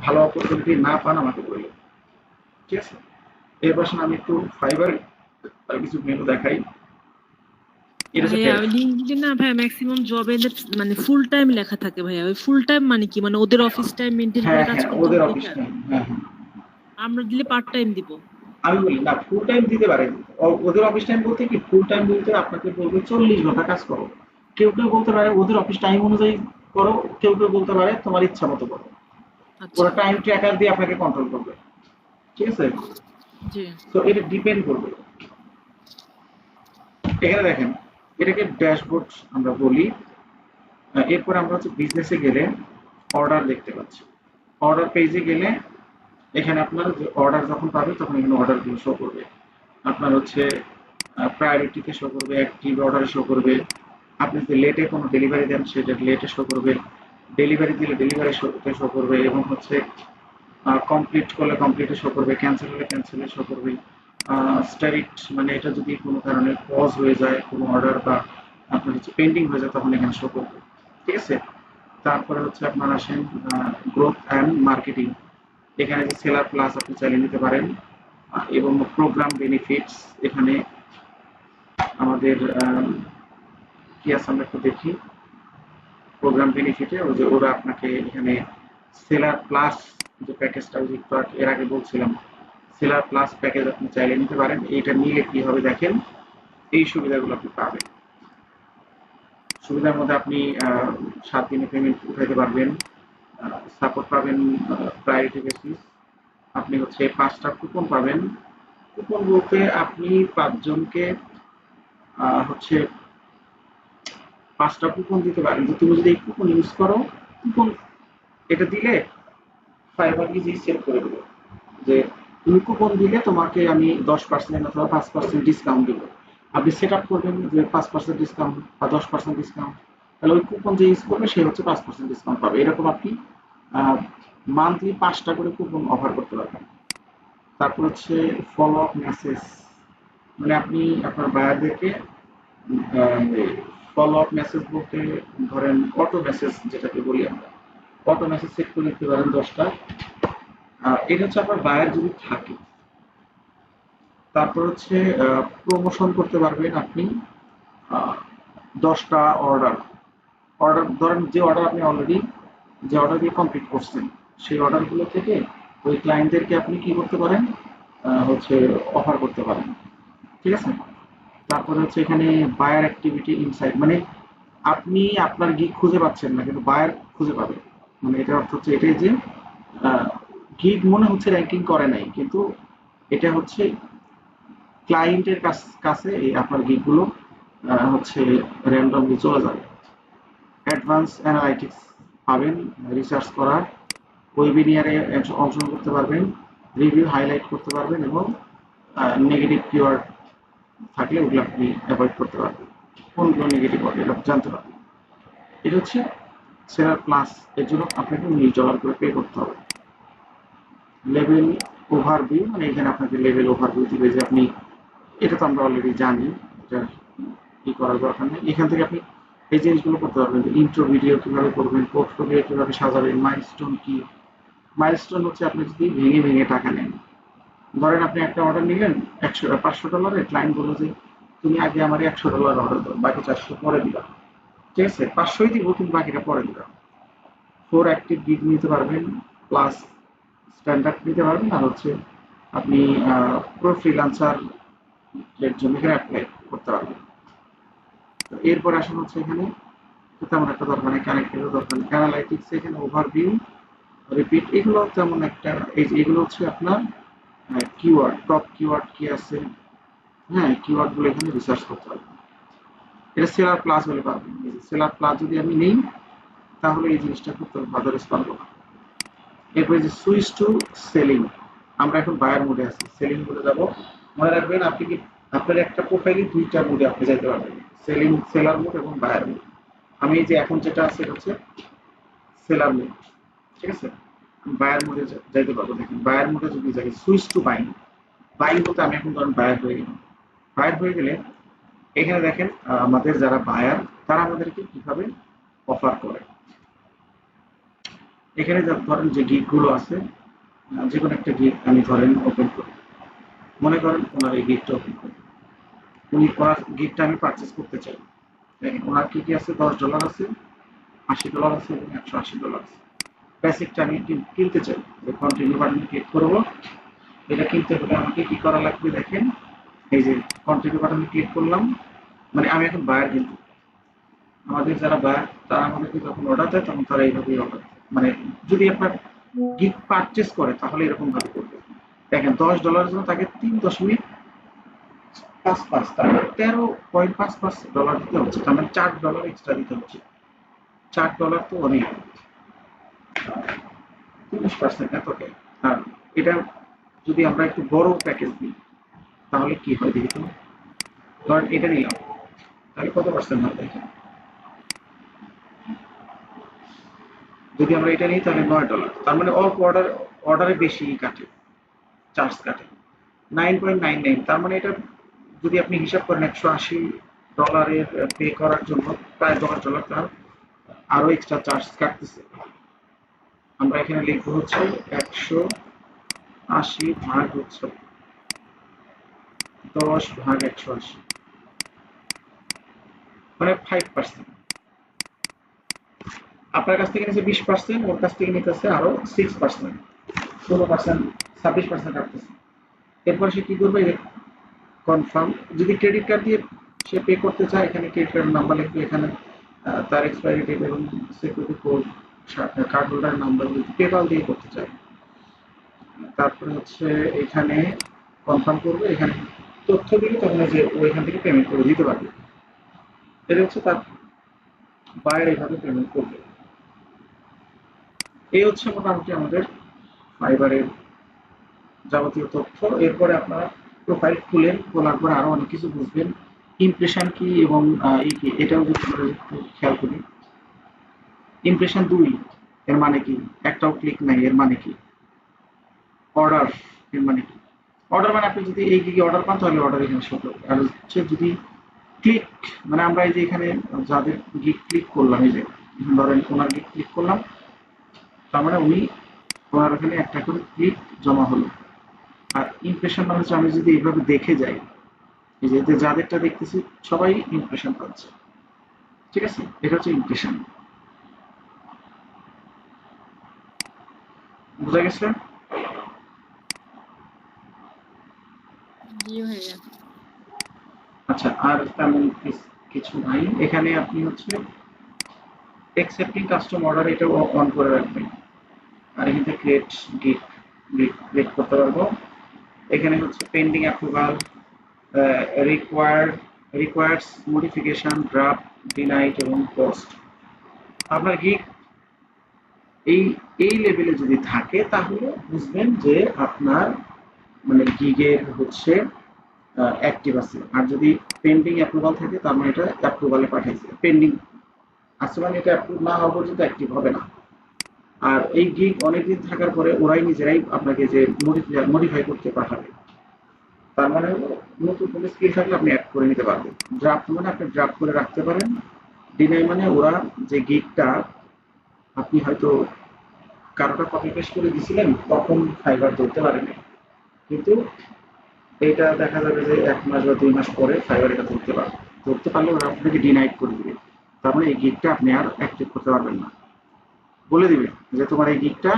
Speaker 1: ভালো অপরচুনিটি না পান আমাকে বললেন, ঠিক আছে? এর পাশে আমি একটু ফাইবার কিছু মেনু দেখাই। এটা হচ্ছে
Speaker 2: ভাইয়া ওই লিঙ্কডইনে না ভাইয়া ম্যাক্সিমাম জবে মানে ফুল টাইম লেখা থাকে ভাইয়া। ওই ফুল টাইম মানে কি, মানে ওদের অফিস টাইম মেনটেন করে
Speaker 1: হ্যাঁ
Speaker 2: কাজ
Speaker 1: হ্যাঁ,
Speaker 2: করতে
Speaker 1: ওদের
Speaker 2: হবে
Speaker 1: অফিস
Speaker 2: এটা?
Speaker 1: টাইম, হ্যাঁ হ্যাঁ।
Speaker 2: আমরা দিলে পার্ট টাইম দিব?
Speaker 1: আমি বলি না, ফুল টাইম দিতে পারেন। ওদের অফিস টাইম বলতে কি, ফুল টাইম বলতে আপনাকে বলবে 40 ঘন্টা কাজ করো। কেউ কেউ বলতে পারে ওদের অফিস টাইম অনুযায়ী করো, কেউ কেউ বলতে পারে তোমার ইচ্ছা মতো করো।
Speaker 2: আচ্ছা।
Speaker 1: ওরা টাইম ট্র্যাকার দিয়ে আপনাকে কন্ট্রোল করবে, ঠিক আছে?
Speaker 2: জি।
Speaker 1: তো এটা ডিপেন্ড করবে। এখানে দেখেন এটাকে ড্যাশবোর্ড আমরা বলি। এরপরে আমরা হচ্ছে বিজনেসে গেলে অর্ডার দেখতে পাচ্ছি। অর্ডার পেজে গেলে এখানে আপনার যে অর্ডার যখন পাবে তখন এখানে অর্ডারগুলো শো করবে। আপনার হচ্ছে প্রায়োরিটিতে শো করবে, অ্যাক্টিভ অর্ডারে শো করবে। আপনি যদি লেটে কোনো ডেলিভারি দেন সেটা লেটে শো করবে, ডেলিভারি দিলে ডেলিভারি শোতে শো করবে, এবং হচ্ছে কমপ্লিট করলে কমপ্লিটে শো করবে, ক্যান্সেল হলে ক্যান্সেলে শো করবে। স্টারিট মানে এটা যদি কোনো কারণে পজ হয়ে যায় কোনো অর্ডার, বা আপনার হচ্ছে পেন্ডিং হয়ে যায় তখন এখানে শো করবে, ঠিক আছে? তারপরে হচ্ছে আপনার আসেন গ্রোথ অ্যান্ড মার্কেটিং। এখানে যে সেলার প্লাস আপনি চালিয়ে নিতে পারেন, এবং প্রোগ্রাম বেনিফিটস। এখানে আমাদের কি আছে আমরা একটু দেখি। প্রোগ্রাম বেনিফিটে ওই যে ওরা আপনাকে এখানে সেলার প্লাস যে প্যাকেজটা ওই যে একটু এর আগে বলছিলাম, সেলার প্লাস প্যাকেজ আপনি চাইলে নিতে পারেন। এইটা নিলে কি হবে দেখেন, এই সুবিধাগুলো আপনি পাবেন। সুবিধার মধ্যে আপনি 7 দিনে পেমেন্ট উঠাইতে পারবেন, সাপোর্ট পাবেন প্রায়োরিটি বেসিস, আপনি হচ্ছে 5টা কুপন পাবেন। কুপন বলতে আপনি 5 জনকে হচ্ছে 5টা কুপন দিতে পারেন, যে তুমি যদি এই কুপন ইউজ করো, কুপন এটা দিলে ফাইবার ইজি সেল করে দেবে যে তুমি কুপন দিলে তোমাকে আমি 10% অথবা 5% ডিসকাউন্ট দেবো। আপনি সেট আপ করবেন যে 5% ডিসকাউন্ট বা 10% ডিসকাউন্ট, তাহলে ওই কুপন যে ইউজ করবে সে হচ্ছে 5% ডিসকাউন্ট পাবে। এরকম আপনি মান্থলি 5টা করে কুপন অফার করতে পারবেন। তারপর হচ্ছে ফলো আপ মেসেজ, মানে আপনি আপনার বায়ারদেরকে ফলো আপ মেসেজ বলতে ধরেন অটো মেসেজ যেটাকে বলি আমরা, অটো মেসেজ সেট করে দিতে পারেন 10টা। এটা হচ্ছে আপনার বায়ার যদি থাকে। তারপর হচ্ছে প্রমোশন করতে পারবেন আপনি 10টা অর্ডার। অর্ডার ধরেন যে অর্ডার আপনি অলরেডি যে অর্ডার দিয়ে কমপ্লিট করছেন, সেই অর্ডারগুলো থেকে ওই ক্লায়েন্টদেরকে আপনি কি করতে পারেন, হচ্ছে অফার করতে পারেন। ঠিক আছে? তারপরে হচ্ছে এখানে বায়ার অ্যাক্টিভিটি ইনসাইট, মানে আপনি আপনার গিগ খুঁজে পাচ্ছেন না কিন্তু বায়ার খুঁজে পাবে। মানে এটার অর্থ হচ্ছে এটাই যে গিগ মনে হচ্ছে র্যাঙ্কিং করে নাই, কিন্তু এটা হচ্ছে ক্লায়েন্টের কাছে এই আপনার গিগগুলো হচ্ছে র্যান্ডমলি চলে যাবে। অ্যাডভান্স অ্যানালাইটিক্স পাবেন, রিসার্চ করার, ওয়েবিনিয়ারে অংশগ্রহণ করতে পারবেন, রিভিউ হাইলাইট করতে পারবেন এবং নেগেটিভ কিওয়ার্ড থাকলে ওগুলো আপনি অ্যাভয়েড করতে পারবেন, কোনগুলো নেগেটিভ ওয়ার্ড এটা জানতে পারবেন। এটা হচ্ছে সেলার প্লাস। এর জন্য আপনাকে $19 করে পে করতে হবে। লেভেল ওভারভিউ, মানে এখানে আপনাকে লেভেল ওভারভিউ দিবে যে আপনি, এটা তো আমরা অলরেডি জানি, এটা কি করার দরকার নেই। এখান থেকে আপনি এই জিনিসগুলো করতে পারবেন, ইন্ট্রো ভিডিও কিভাবে করবেন, পোর্টফোলিও কিভাবে সাজাবেন, মাইলস্টোন কি। মাইলস্টোন হচ্ছে আপনি যদি ভেঙে ভেঙে টাকা নেন। ধরেন আপনি একটা অর্ডার নিলেন $500, ক্লায়েন্ট বললো যে তুমি আগে আমার $100 অর্ডার দাও, বাকি 400 পরে দিবা। ঠিক আছে, 500ই দিব কিন্তু বাকিটা পরে দিবা। 4 অ্যাক্টিভ গিগ নিতে পারবেন, প্লাস স্ট্যান্ডার্ড নিতে পারবেন, আর হচ্ছে আপনি প্রো ফ্রিল্যান্সার এর জন্য এখানে অ্যাপ্লাই করতে পারবেন। তো এরপর আসুন হচ্ছে এখানে তেমন একটা দরকার নেই, কানেক্টেডও দরকার নেই। অ্যানালাইটিক্স এখানে ওভারভিউ, রিপিট, এগুলো তেমন একটা, এই যে এগুলো হচ্ছে আপনার কিওয়ার্ড, টপ কিওয়ার্ড কি আছে, হ্যাঁ কিওয়ার্ড গুলো এখানে রিসার্চ করতে হবে। এটা সেলার প্লাস বলে পারবেন। এই যে সেলার প্লাস যদি আমি নেই তাহলে এই জিনিসটা করতে আদারওয়াইজ পারবো না। এরপরে যে সুইচ টু সেলিং, আমরা এখন বায়ার মোডে আছি, সেলিং মোডে যাব। মনে রাখবেন আপনি কি আপনার একটা প্রোফাইলে 2টা মোডে আপনি যাইতে পারবেন, সেলিং, সেলার মোড এবং বায়ার মোড। আমি এই যে এখন যেটা আছে এটা হচ্ছে সেলার মোড। ঠিক আছে, বায়ার মোডে যাইতে পারবো। দেখেন বায়ার মোডে যদি যাই, সুইচ টু বাইং, বাইং বলতে আমি এখন ধরেন বায়ার হয়ে গেলাম। বায়ার হয়ে গেলে এখানে দেখেন আমাদের যারা বায়ার তারা আমাদেরকে কিভাবে অফার করে। এখানে ধরেন যে গিগ গুলো আছে, যে কোনো একটা গিগ আমি ধরেন ওপেন করি, মনে করেন ওনার এই গিগটা ওপেন করি, ওনার গিগটা আমি পারচেস করতে চাই। দেখেন ওনার কি কি আছে, $10 আছে, $80 আছে এবং $180 আছে। বেসিকটা আমি কিনতে চাই, কন্টিনিউ বাটনে ক্লিক করবো। এটা কিনতে হলে আমাকে কি করা লাগবে দেখেন, এই যে কন্টিনিউ বাটনে ক্লিক করলাম, মানে আমি এখন বায়ার, কিন্তু আমাদের যারা বায়ার তারা আমাদেরকে যখন অর্ডার দেয় তখন তারা এইভাবেই অর্ডার দেয়। মানে যদি আপনার গিগ পারচেস করে তাহলে এরকম ভাবে করবে। দেখেন $10 জন্য তাকে 3.55, তার মানে $13.55 দিতে হচ্ছে, তার মানে $4 এক্সট্রা দিতে হচ্ছে। $4 তো অনেক, 30% এত কে। আর এটা যদি আমরা একটু বড় প্যাকেজ দিই তাহলে কি হয় দেখি তো। ধরেন এটা নিলাম, তাহলে কত পার্সেন্ট হবে দেখেন। যদি আমরা এটা নিই তাহলে $9, তার মানে অল্প অর্ডারে বেশি কাটে, চার্জ কাটে 9.99। তার মানে এটা যদি আপনি হিসাব করেন $180 পে করার জন্য প্রায় $10 তার আরো এক্সট্রা চার্জ কাটতেছে। আমরা এখানে লিখবো হচ্ছে 180 ভাগ হচ্ছে 10 ভাগ 180, মানে 5%। আপনার কাছ থেকে নিচ্ছে 20%, ওর কাছ থেকে নিতেছে আরো 6%, 16%, 26% রাখতেছে। এরপর সে কি করবে, কনফার্ম, যদি ক্রেডিট কার্ড দিয়ে সে পে করতে চায় এখানে ক্রেডিট কার্ড নাম্বার লিখবে, এখানে তার এক্সপায়ারি ডেট এবং security code, card holder number, PayPal দিয়ে করতে চায়। তারপরে হচ্ছে এখানে কনফার্ম করবে, এখানে তথ্য দিলে তখন যে ও এখান থেকে পেমেন্ট করে দিতে পারবে। এটা হচ্ছে তার বায়ার এইভাবে পেমেন্ট করবে। এই হচ্ছে মোটামুটি আমাদের ফাইবারের যাবতীয় তথ্য। এরপরে আপনারা প্রোফাইল খুলেন, খোলার পর আরো অনেক কিছু বুঝবেন, ইমপ্রেশন কি এবং কি, এটাও যদি আমরা একটু খেয়াল করি। ইমপ্রেশন 2 এর মানে কি, একটাও ক্লিক নাই এর মানে কি। অর্ডার এর মানে কি, অর্ডার মানে আপনি যদি এই কি অর্ডার পান তাহলে অর্ডার এখানে শো করবে। আর হচ্ছে যদি ক্লিক মানে আমরা এই যে এখানে যাদের গিগ ক্লিক করলাম, এই যে ধরেন ওনার গিগ ক্লিক করলাম, তার মানে ওনার ওখানে একটা করে ক্লিক জমা হলো। আর ইমপ্রেশন মানে হচ্ছে আমি যদি এইভাবে দেখে যাই, এই যে যাদেরটা দেখতেছি সবাই ইমপ্রেশন পাচ্ছে, ঠিক আছে, এটা হচ্ছে ইমপ্রেশন। বোঝা গেছে?
Speaker 2: জি হয়ে গেছে।
Speaker 1: আচ্ছা, আর তেমন কিছু নাই এখানে। আপনি হচ্ছে অ্যাকসেপ্টিং কাস্টম অর্ডার এটা অন করে রাখবেন। আর এখানে ক্রিয়েট গিগ ক্রিয়েট করতে পারবো। এখানে হচ্ছে pending approval, required requires modification, draft, denied এবং পোস্ট। আপনার গিগ এই এই লেভেলে যদি থাকে তাহলে বুঝবেন যে আপনার মানে গিগের হচ্ছে অ্যাক্টিভ আছে। আর যদি পেন্ডিং অ্যাপ্রুভাল থাকে তার মানে এটা অ্যাপ্রুভালে পাঠাইছে, পেন্ডিং আছে মানে এটা অ্যাপ্রুভ না হওয়া পর্যন্ত অ্যাক্টিভ হবে না। আর এই গিগ অনেকদিন থাকার পরে ওরাই নিজেরাই আপনাকে যে মডিফাই করতে পাঠাবে। তার মানে হলো নতুন কোনো স্কিল থাকলে আপনি অ্যাড করে নিতে পারবেন। ড্রাফট মানে আপনি ড্রাফট করে রাখতে পারেন। ডিনাই মানে ওরা যে গিগটা আপনি হয়তো কারোটা কপি পেস্ট করে দিছিলেন তখন ফাইবার ধরতে পারেনি, কিন্তু এটা দেখা যাবে যে 1 মাস বা 2 মাস পরে ফাইবার এটা ধরতে পারলে ওরা আপনাকে ডিনাইট করে দিবে। তার মানে এই গিগটা আপনি আর অ্যাক্টিভ করতে পারবেন না, বলে দিবে যে তোমার এই গিগটা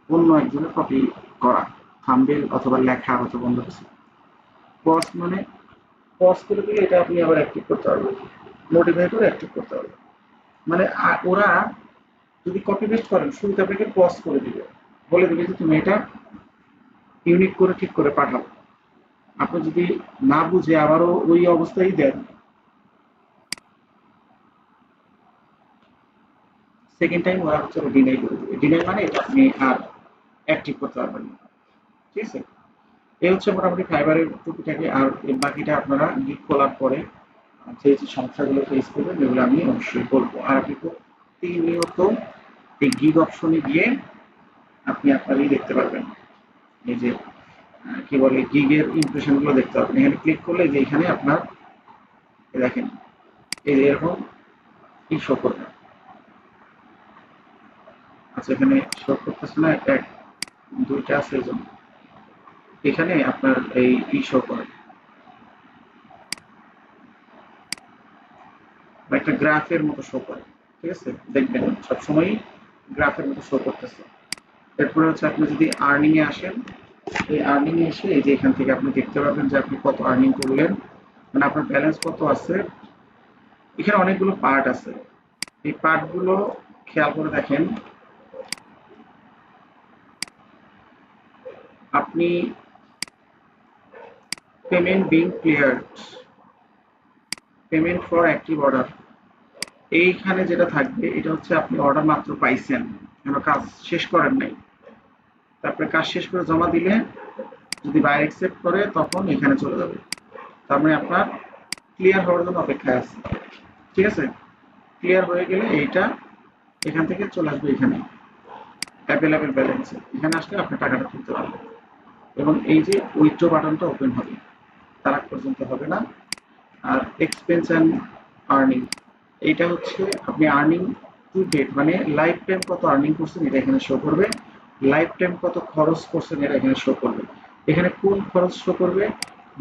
Speaker 1: অন্য একজনের কপি করা, থাম্বনেল অথবা লেখা অথবা অন্য কিছু। পজ মানে পজ করে দিলে এটা আপনি আবার অ্যাক্টিভ করতে পারবেন, মডিফাই করে অ্যাক্টিভ করতে পারবেন। মানে ওরা যদি কপি পেস্ট করেন শুরুতে আপনাকে পজ করে দিবে, বলে দিবে যে তুমি এটা ইউনিক করে ঠিক করে পাঠাও। আপনি যদি না বুঝে আবারও ওই অবস্থায় দেন, সেকেন্ড টাইম ওরা হচ্ছে ডিনাই করে দেবে। ডিনাই মানে এটা আপনি আর অ্যাক্টিভ করতে পারবেন না, ঠিক আছে। এই হচ্ছে মোটামুটি ফাইবারের টুকিটাকি। আর বাকিটা আপনারা গিগ খোলার পরে যে যে সমস্যাগুলো ফেস করবেন এগুলো আমি অবশ্যই বলবো। আর আপনি প্রতিনিয়ত এই গিগ অপশনে গিয়ে আপনি আপনারই দেখতে পারবেন, এই যে কি বলে গিগের ইমপ্রেশনগুলো দেখতে পাবেন। এখানে ক্লিক করলে যে এখানে আপনার দেখেন এই যে এরকম কি শো করবে। আচ্ছা, এখানে শো করতেছে না, এক দুইটা আছে এই জন্য এখানে আপনার এই শো করে বা একটা গ্রাফের মতো শো করে, ঠিক আছে, দেখবেন সবসময় গ্রাফের মতো শো করতেছে। এরপরে হচ্ছে আপনি যদি আর্নিং এ আসেন, এই আর্নিং এ এসে এই যে এখান থেকে আপনি দেখতে পাবেন যে আপনি কত আর্নিং করলেন, মানে আপনার ব্যালেন্স কত আছে। এখানে অনেকগুলো পার্ট আছে, এই পার্টগুলো খেয়াল করে দেখেন। আপনি payment being cleared, payment for active order, এইখানে যেটা থাকবে এটা হচ্ছে আপনি অর্ডার মাত্র পাইছেন, কাজ শেষ করেন নাই। তারপরে কাজ শেষ করে জমা দিলে যদি বায়ার অ্যাকসেপ্ট করে তখন এখানে চলে যাবে। তার মানে আপনার ক্লিয়ার হওয়ার জন্য অপেক্ষায় আছে, ঠিক আছে। ক্লিয়ার হয়ে গেলে এইটা এখান থেকে চলে আসবে এখানে অ্যাভেলেবেল ব্যালেন্সে, এখানে আসলে আপনি টাকাটা তুলতে পারবেন। এবং এই যে উইথড্র বাটনটা ওপেন হবে, তার আগ পর্যন্ত হবে না। আর এক্সপেন্স অ্যান্ড আর্নিং, এইটা হচ্ছে আপনি আর্নিং টু ডেট মানে লাইফ টাইম কত আর্নিং করছেন এটা এখানে শো করবে, লাইফ টাইম কত খরচ করছেন এটা এখানে শো করবে। এখানে কোন খরচ শো করবে,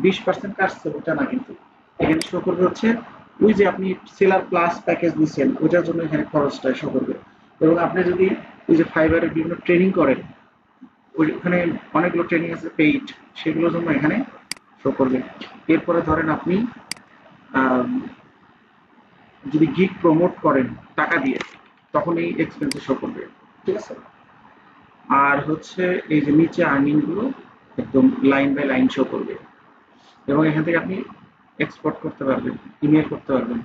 Speaker 1: 20% কাটছে ওটা না, কিন্তু এখানে শো করবে হচ্ছে ওই যে আপনি সেলার প্লাস প্যাকেজ নিচ্ছেন ওটার জন্য এখানে খরচটা শো করবে। এবং আপনি যদি ওই যে ফাইবারের বিভিন্ন ট্রেনিং করেন, ওইখানে অনেকগুলো ট্রেনিং আছে পেইড, সেগুলোর জন্য এখানে শো করবে। এরপরে ধরেন আপনি যদি গিগ প্রমোট করেন টাকা দিয়ে তখন এই এক্সপেন্সে শো করবে, ঠিক আছে। আর হচ্ছে এই যে নিচে আর্নিং গুলো একদম লাইন বাই লাইন শো করবে। এবং এখান থেকে আপনি এক্সপোর্ট করতে পারবেন, ইমেল করতে পারবেন।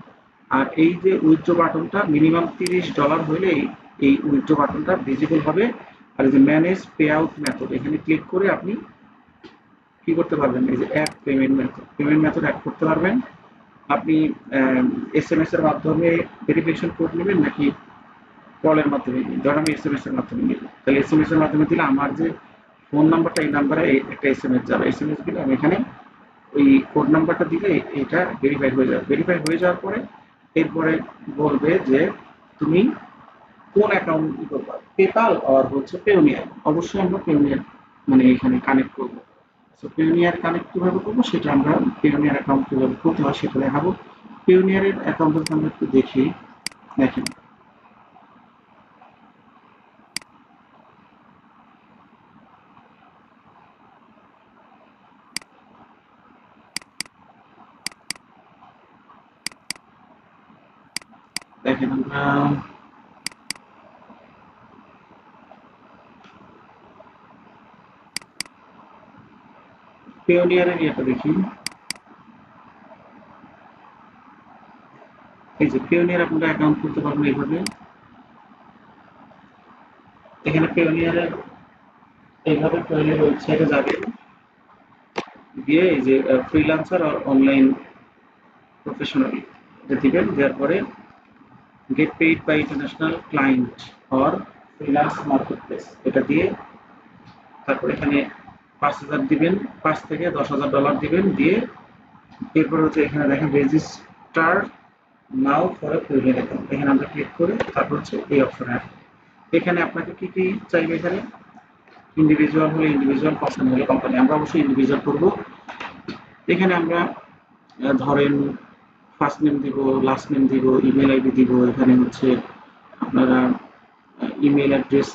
Speaker 1: আর এই যে উইথড্র বাটনটা মিনিমাম $30 হলেই এই উইথড্র বাটনটা ভিজিবল হবে। আর এই যে ম্যানেজ পে আউট মেথড এখানে ক্লিক করে আপনি কি করতে পারবেন, এই যে অ্যাড পেমেন্ট মেথড অ্যাড করতে পারবেন। আপনি এসএমএস এর মাধ্যমে ভেরিফিকেশন কোড নেবেন নাকি কলের মাধ্যমে নিন। ধরেন আমি এসএমএস এর মাধ্যমে নিব, তাহলে এসএমএস এর মাধ্যমে দিলে আমার যে ফোন নাম্বারটা এই নাম্বারে একটা এসএমএস যাবে, এসএমএস দিলে আমি এখানে ওই কোড নাম্বারটা দিলে এটা ভেরিফাই হয়ে যাবে। ভেরিফাই হয়ে যাওয়ার পরে এরপরে বলবে যে তুমি কোন অ্যাকাউন্ট করবা, পেপাল আর হচ্ছে পেওনিয়ার। অবশ্যই আমরা পেওনিয়ার মানে এখানে কানেক্ট করব। তো পেওনিয়ার কানেক্ট কিভাবে করবো সেটা আমরা পেওনিয়ার অ্যাকাউন্ট কিভাবে করতে হয় সেটা দেখাবো। পেওনিয়ারের অ্যাকাউন্টটা আমরা একটু দেখি। দেখেন দেখেন আমরা পেওনিয়ারের ইয়েটা দেখি। এই যে পেওনিয়ার আপনারা অ্যাকাউন্ট করতে পারবেন এইভাবে। এখানে পেওনিয়ারের এইভাবে পেওনিয়ার ওয়েবসাইটে যাবেন, গিয়ে এই যে ফ্রিল্যান্সার আর অনলাইন প্রফেশনাল এটা দিবেন। দেওয়ার পরে get paid by international client or freelance marketplace এটা দিয়ে তারপর এখানে 5,000 দিবেন, 5 থেকে $10,000 দিবেন। দিয়ে এরপর হচ্ছে এখানে দেখেন register now for a Payoneer account, এখানে আমরা ক্লিক করে তারপর হচ্ছে এই অপশনে আসবে। এখানে আপনাকে কি কি চাইবে, এখানে ইন্ডিভিজুয়াল হলে ইন্ডিভিজুয়াল, কোম্পানি হলে কোম্পানি। আমরা অবশ্যই ইন্ডিভিজুয়াল করব। এখানে আমরা ধরেন ফার্স্ট নেম দিব, লাস্ট নেম দিব, ইমেল আইডি দিব। এখানে হচ্ছে আপনারা ইমেল অ্যাড্রেস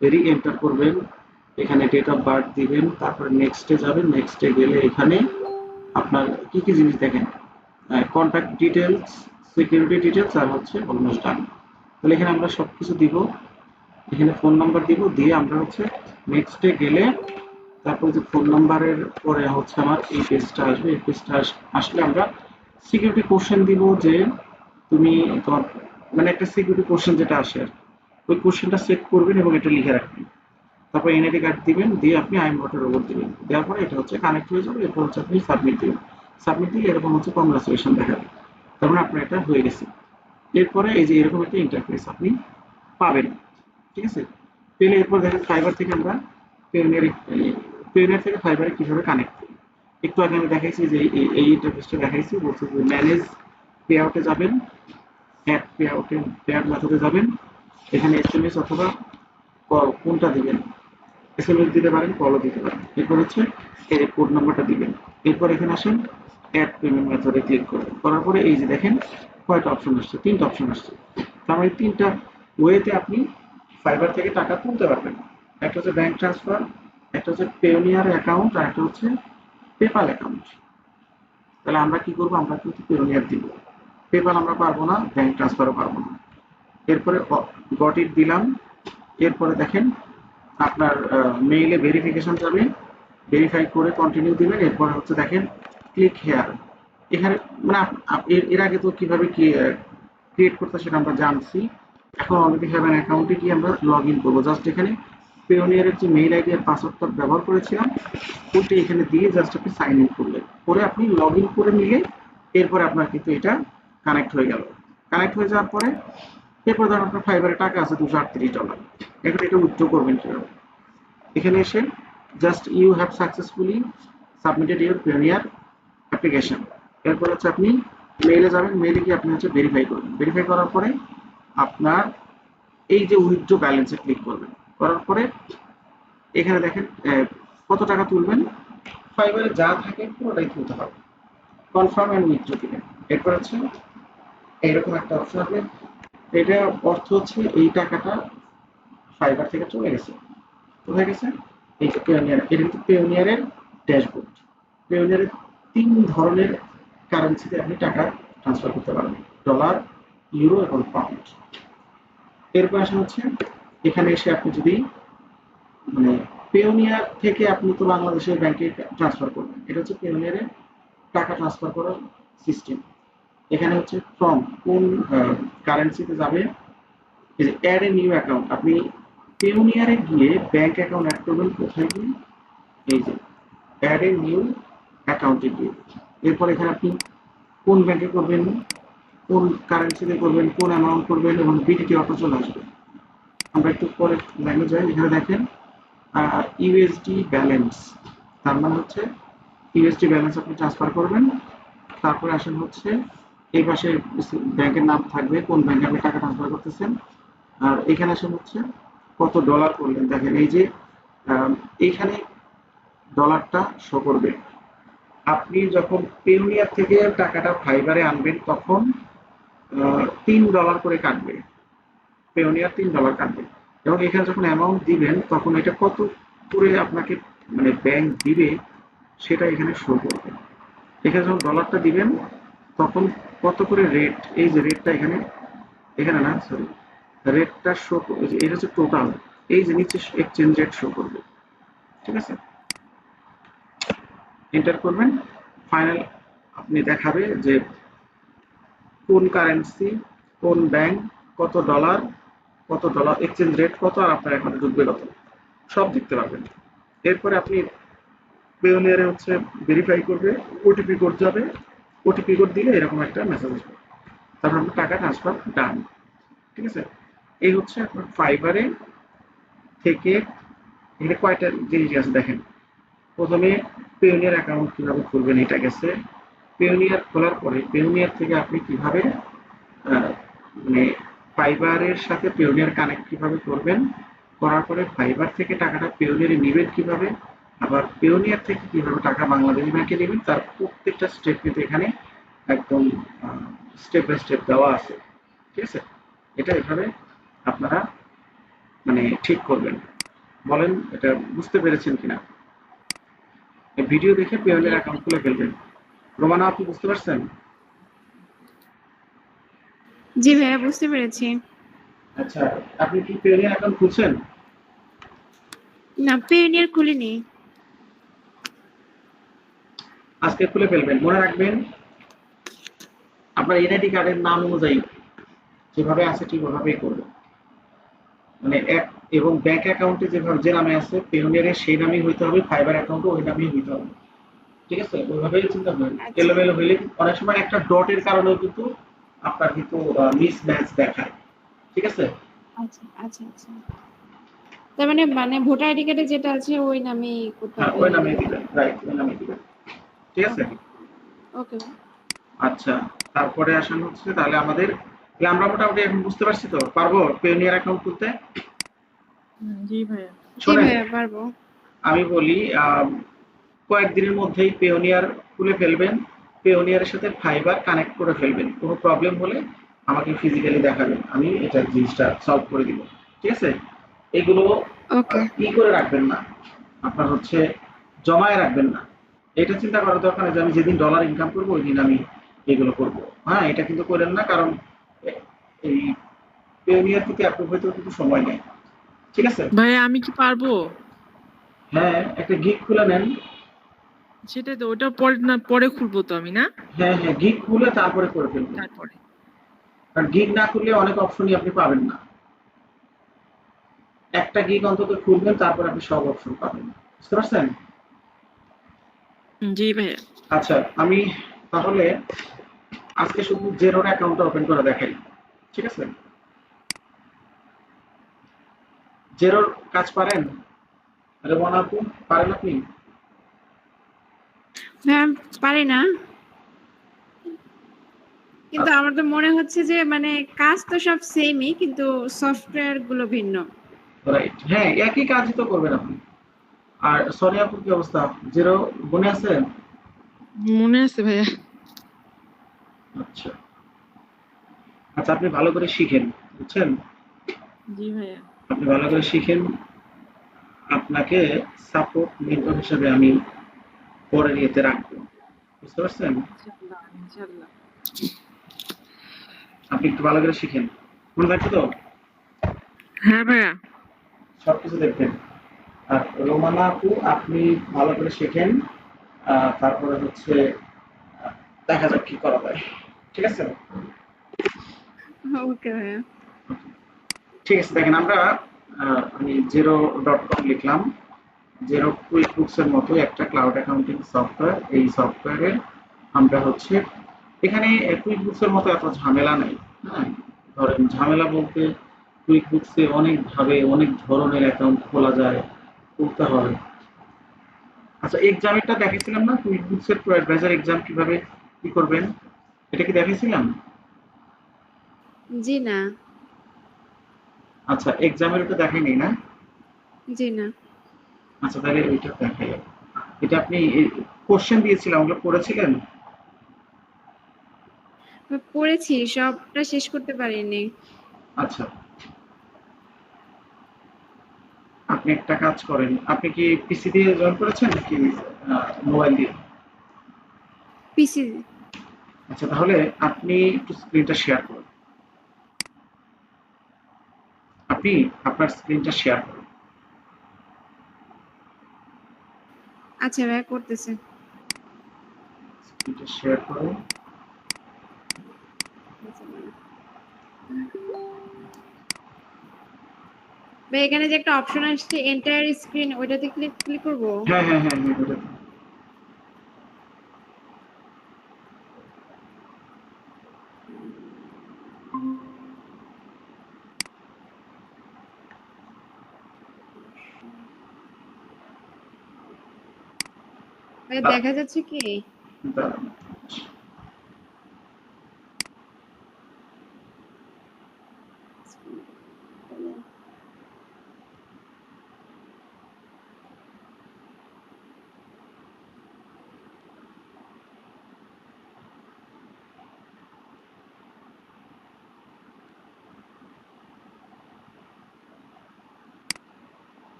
Speaker 1: ভেরি এন্টার করবেন। এখানে ডেট অফ বার্থ দিবেন, তারপরে নেক্সটে যাবেন। নেক্সটে গেলে এখানে আপনার কি কি জিনিস দেখেন, কন্ট্যাক্ট ডিটেলস, সিকিউরিটি ডিটেলস আর হচ্ছে অলমোস্ট ডান। তাহলে এখানে আমরা সবকিছু দিব। এখানে ফোন নাম্বার দিব, দিয়ে আমরা হচ্ছে নেক্সটে গেলে তারপর যে ফোন নাম্বারের পরে হচ্ছে আমার এই পেজটা আসবে। এই পেজটা আসলে আমরা সিকিউরিটি কোশ্চেন দিব যে তুমি তোমার মানে একটা সিকিউরিটি কোশ্চেন যেটা আসে আর ওই কোশ্চেনটা সেট করবেন এবং এটা লিখে রাখবেন। তারপর এনআইডি কার্ড দিবেন, দিয়ে আপনি I am not a robot দিবেন। দেওয়ার পরে এটা হচ্ছে কানেক্ট হয়ে যাবে। এরপর হচ্ছে আপনি সাবমিট দিবেন। সাবমিট দিলে এরকম হচ্ছে কংগ্রাচুলেশন দেখাবে, তার মানে আপনার এটা হয়ে গেছে। এরপরে এই যে এরকম একটা ইন্টারফেস আপনি পাবেন, ঠিক আছে। পেলে এরপর দেখেন ফাইবার থেকে আমরা পেওনিয়ার পেওনিয়ার থেকে ফাইবারে কিভাবে কানেক্ট করি। একটু আগে আমি দেখাইছি যে এই ইন্টারফেসটা দেখাইছি। বলছে যে ম্যানেজ পে আউটে যাবেন, অ্যাড পে আউটে পে আউট মেথডে যাবেন। এখানে এসএমএস অথবা কল কোনটা দিবেন, এসএমএস দিতে পারেন, কলও দিতে পারেন। এরপর হচ্ছে এই কোড নাম্বারটা দিবেন। এরপর এখানে আসেন অ্যাড পেমেন্ট মেথডে ক্লিক করবেন। করার পরে এই যে দেখেন কয়টা অপশন আসছে, 3টা অপশন আসছে। তার মানে 3টা ওয়েতে আপনি ফাইবার থেকে টাকা তুলতে পারবেন। একটা হচ্ছে ব্যাংক ট্রান্সফার, একটা হচ্ছে পেওনিয়ার অ্যাকাউন্ট, আর একটা হচ্ছে পেপাল অ্যাকাউন্ট। তাহলে আমরা কি করবো, আমরা কিন্তু পেওনিয়ার দিব। পেপাল আমরা পারবো না, ব্যাংক ট্রান্সফারও পারবো না। এরপরে গট ইট দিলাম। এরপরে দেখেন আপনার মেইলে ভেরিফিকেশন যাবে, ভেরিফাই করে কন্টিনিউ দিবেন। এরপর হচ্ছে দেখেন ক্লিক হেয়ার। এখানে মানে এর আগে তো কিভাবে ক্রিয়েট করতে সেটা আমরা জানছি। এখন অলরেডি হ্যাভ অ্যান অ্যাকাউন্টে কি আমরা লগ ইন করবো। জাস্ট এখানে পেওনিয়ারের যে মেইল আইডি আর পাসওয়ার্ডটা ব্যবহার করেছিলাম ওইটা এখানে দিয়ে জাস্ট আপনি সাইন ইন করলেন, করে আপনি লগ ইন করে নিলে এরপরে আপনার কিন্তু এটা কানেক্ট হয়ে গেল। কানেক্ট হয়ে যাওয়ার পরে এরপর ধরুন আপনার ফাইবারে টাকা আছে $238। এখন এটা উইথড্র করবেন কিভাবে, এখানে এসে just you have successfully submitted your Payoneer application. এরপর হচ্ছে আপনি মেইলে যাবেন, মেইলে গিয়ে আপনি হচ্ছে ভেরিফাই করবেন। ভেরিফাই করার পরে আপনার এই যে উইথড্র ব্যালেন্সে ক্লিক করবেন। করার পরে এখানে দেখেন কত টাকা তুলবেন, ফাইবারে যা থাকে পুরোটাই তুলতে হবে। কনফার্ম অ্যান্ড উইথড্র দিবেন। এরপর হচ্ছে এইরকম একটা অপশন আসবে। এটা অর্থ হচ্ছে এই টাকাটা ফাইবার থেকে চলে গেছে। কোথায় গেছে, এই যে পেওনিয়ার। এটা কিন্তু পেওনিয়ারের ড্যাশবোর্ড। পেওনিয়ারের 3 ধরনের কারেন্সিতে আপনি টাকা ট্রান্সফার করতে পারবেন, ডলার, ইউরো এবং পাউন্ড। এরপর আসা হচ্ছে এখানে এসে আপনি যদি মানে পেওনিয়ার থেকে আপনি তো বাংলাদেশের ব্যাংকে ট্রান্সফার করবেন, এটা হচ্ছে পেওনিয়ারের টাকা ট্রান্সফার করার সিস্টেম। এখানে হচ্ছে ফ্রম কোন কারেন্সিতে যাবে, এই যে অ্যাড এ নিউ অ্যাকাউন্ট। আপনি পেওনিয়ারে গিয়ে ব্যাংক অ্যাকাউন্ট অ্যাড করবেন। কোথায় গিয়ে, এই যে অ্যাড এ নিউ অ্যাকাউন্টে গিয়ে। এরপর এখানে আপনি কোন ব্যাংকে করবেন, কোন কারেন্সিতে করবেন, কোন অ্যামাউন্ট করবেন এবং বিটিটি অটো চলে আসবে। আমরা একটু পরে লাইনে যাই। এখানে দেখেন ইউএসডি ব্যালেন্স, তার মানে হচ্ছে ইউএসডি ব্যালেন্স আপনি ট্রান্সফার করবেন। তারপরে আসেন হচ্ছে এই পাশে ব্যাংকের নাম থাকবে, কোন ব্যাংকে আপনি টাকা ট্রান্সফার করতেছেন। আর এখানে আসেন হচ্ছে কত ডলার করলেন, দেখেন এই যে এইখানে ডলারটা শো করবে। আপনি যখন পেওনিয়ার থেকে টাকাটা ফাইবারে আনবেন তখন $3 করে কাটবে, পেওনিয়ার $3 কাটবে। এবং এখানে যখন অ্যামাউন্ট দিবেন তখন এটা কত করে আপনাকে মানে ব্যাংক দিবে সেটা এখানে শো করবে। এখানে যখন ডলারটা দিবেন তখন কত করে রেট, এই যে রেটটা এখানে, এখানে না সরি, রেটটা শো, এটা হচ্ছে টোটাল, এই যে নিচে এক্সচেঞ্জ রেট শো করবে। ঠিক আছে, এন্টার করবেন, ফাইনাল আপনি দেখাবে যে কোন কারেন্সি, কোন ব্যাংক, কত ডলার এক্সচেঞ্জ রেট কত, আর আপনার অ্যাকাউন্টে ঢুকবে কত, সব দেখতে পাবেন। এরপরে আপনি পেওনিয়ারে হচ্ছে ভেরিফাই করবে, ওটিপি কোড যাবে, ওটিপি কোড দিলে এরকম একটা মেসেজ আসবে, তারপর আপনার টাকা ট্রান্সফার ডান। ঠিক আছে, এই হচ্ছে আপনার ফাইবারে থেকে। এখানে কয়টা জিনিস আছে দেখেন। প্রথমে পেওনিয়ার অ্যাকাউন্ট কিভাবে খুলবেন এটা গেছে। পেওনিয়ার খোলার পরে পেওনিয়ার থেকে আপনি কিভাবে মানে ফাইবারের সাথে পেওনিয়ার কানেক্ট কিভাবে করবেন, করার পরে ফাইবার থেকে টাকাটা পেওনিয়ারে নেবেন কিভাবে, আবার পেওনিয়ার থেকে কিভাবে টাকা বাংলাদেশ ব্যাংকে নেবেন, তার প্রত্যেকটা স্টেপ কিন্তু এখানে একদম স্টেপ বাই স্টেপ দেওয়া আছে। ঠিক আছে, এটা এভাবে আপনারা মানে ঠিক করবেন। বলেন এটা বুঝতে পেরেছেন কিনা? এই ভিডিও দেখে
Speaker 2: জি
Speaker 1: পেওনিয়ার অ্যাকাউন্ট খুলে ফেলবেন। রোমানা, আপনি বুঝতে পারছেন?
Speaker 3: জি ভাইয়া, বুঝতে পেরেছি।
Speaker 1: আচ্ছা, আপনি কি পেওনিয়ার অ্যাকাউন্ট খুলছেন?
Speaker 3: না, পেওনিয়ার খুলিনি।
Speaker 1: আজকে খুলে ফেলবেন। মনে রাখবেন আপনার এনআইডি কার্ডের নাম অনুযায়ী যেভাবে আছে ঠিক ওভাবেই করবেন। মানে এক এবং ব্যাংক অ্যাকাউন্টে যেভাবে যে নামে আছে পেওনিয়ারে সেই নামেই হইতে হবে, ফাইবার অ্যাকাউন্টও ওই নামেই হইতে হবে। ঠিক আছে, ওইভাবেই চিন্তা করবেন।
Speaker 3: আচ্ছা
Speaker 1: এলোমেলো হইলে অনেক সময় একটা ডটের কারণেও কিন্তু আপনার কিন্তু মিস ম্যাচ দেখায়। ঠিক আছে,
Speaker 3: আচ্ছা আচ্ছা আচ্ছা। তার মানে মানে ভোটার আইডি কার্ডে যেটা আছে ওই নামেই করতে
Speaker 1: হ্যাঁ
Speaker 3: হবে
Speaker 1: ওই
Speaker 3: এনআইডি
Speaker 1: নামেই
Speaker 3: কার্ডে।
Speaker 1: দিবেন, রাইট, ওই নামেই দিবেন। ঠিক আছে,
Speaker 3: ওকে ওকে।
Speaker 1: আচ্ছা। তারপরে আসেন হচ্ছে তাহলে আমাদের, তাহলে আমরা মোটামুটি এখন বুঝতে পারছি তো, পারবো পেওনিয়ার অ্যাকাউন্ট খুলতে।
Speaker 2: জি ভাইয়া।
Speaker 3: জি
Speaker 1: শোনেন,
Speaker 3: ভাইয়া, পারবো।
Speaker 1: আমি বলি কয়েকদিনের মধ্যেই পেওনিয়ার খুলে ফেলবেন, পেওনিয়ারের সাথে ফাইবার কানেক্ট করে ফেলবেন। কোনো প্রবলেম হলে আমাকে ফিজিক্যালি দেখাবেন, আমি এটা জিনিসটা সলভ করে দিব। ঠিক আছে, এগুলো
Speaker 3: ওকে
Speaker 1: ই করে রাখবেন না, আপনার হচ্ছে জমায় রাখবেন না। এটা চিন্তা করার দরকার নেই যে আমি যেদিন ডলার ইনকাম করবো ওই দিন আমি এগুলো করব। হ্যাঁ, এটা কিন্তু করেন না, কারণ এই পেওনিয়ার থেকে অ্যাপ্রুভ হইতেও কিন্তু সময় নেয়। ঠিক আছে,
Speaker 2: ভাইয়া আমি কি পারবো?
Speaker 1: হ্যাঁ একটা গিগ খুলে নেন।
Speaker 2: সেটাই তো, ওটা পরে না, পরে খুলবো তো আমি, না
Speaker 1: হ্যাঁ হ্যাঁ, গিগ খুলে তারপরে করে ফেলবেন।
Speaker 2: তারপরে?
Speaker 1: কারণ গিগ না খুললে অনেক অপশনই আপনি পাবেন না। একটা গিগ অন্তত খুলবেন, তারপর আপনি সব অপশন পাবেন। বুঝতে পারছেন?
Speaker 2: জি ভাইয়া।
Speaker 1: আচ্ছা, আমি তাহলে আজকে শুধু জেরোর অ্যাকাউন্টটা ওপেন করে দেখাই। ঠিক আছে, জেরোর কাজ পারেন? রেওয়ানা আপু, পারেন আপনি?
Speaker 3: হ্যাঁ, পারি না, কিন্তু আমার তো মনে হচ্ছে যে মানে কাজ তো সব সেমই, কিন্তু সফটওয়্যার গুলো ভিন্ন।
Speaker 1: রাইট, হ্যাঁ একই কাজই তো করবেন আপনি। আর সনি আপুর কি অবস্থা, জেরো মনে আছে?
Speaker 2: মনে আছে ভাইয়া।
Speaker 1: আচ্ছা আচ্ছা, আপনি ভালো করে শিখেন, বুঝছেন?
Speaker 2: জি ভাইয়া।
Speaker 1: আপনি ভালো করে শিখেন, আপনাকে সাপোর্ট মেন্টর হিসেবে আমি পরের ইয়েতে রাখবো। বুঝতে পারছেন?
Speaker 2: ইনশাআল্লাহ ইনশাআল্লাহ।
Speaker 1: আপনি একটু ভালো করে শিখেন, মনে রাখছো তো?
Speaker 2: হ্যাঁ ভাইয়া।
Speaker 1: সবকিছু দেখবেন। আর রোমানা আপু, আপনি ভালো করে শেখেন, তারপরে হচ্ছে দেখা যাক কি করা যায়। ঠিক আছে,
Speaker 3: ওকে ভাইয়া।
Speaker 1: ঠিক আছে। দেখেন আমরা আমি zero.com লিখলাম। জেরো কুইক বুকস এর মতো একটা ক্লাউড অ্যাকাউন্টিং সফটওয়্যার। এই সফটওয়্যারের আমরা হচ্ছে এখানে কুইক বুকস এর মতো এত ঝামেলা নেই। হ্যাঁ, ধরেন ঝামেলা বলতে কুইক বুকসে অনেক ভাবে অনেক ধরনের অ্যাকাউন্ট খোলা যায়, খুলতে হয়। আচ্ছা, এক্সামেরটা দেখেছিলাম না, কুইকবুকস এর প্রো অ্যাডভাইজার এক্সাম কিভাবে কি করবেন, এটা কি দেখেছিলাম?
Speaker 3: জি না।
Speaker 1: আচ্ছা, এক্সামের ওটা দেখেনি না?
Speaker 3: জি না।
Speaker 1: আচ্ছা, তাহলে এটা দেখাই। এটা আপনি কোশ্চেন দিয়েছিলাম, ওগুলো পড়েছিলেন?
Speaker 3: পড়েছি, সবটা শেষ করতে পারিনি।
Speaker 1: আচ্ছা, আপনি একটা কাজ করেন, আপনি কি পিসি দিয়ে জয়েন করেছেন নাকি মোবাইল দিয়ে?
Speaker 3: পিসি।
Speaker 1: আচ্ছা, তাহলে আপনি একটু স্ক্রিনটা শেয়ার করুন। আপনি আপনার স্ক্রিনটা শেয়ার করুন।
Speaker 3: আচ্ছা ভাইয়া, করতেছে।
Speaker 1: স্ক্রিনটা শেয়ার করুন।
Speaker 3: ভাই এখানে যে একটা অপশন আসছে এন্টায়ার স্ক্রিন, ওইটাতে ক্লিক ক্লিক করবো?
Speaker 1: হ্যাঁ, হ্যাঁ, হ্যাঁ, হ্যাঁ, ওটা তো।
Speaker 3: ভাই দেখা যাচ্ছে কি?
Speaker 1: দাঁড়ান।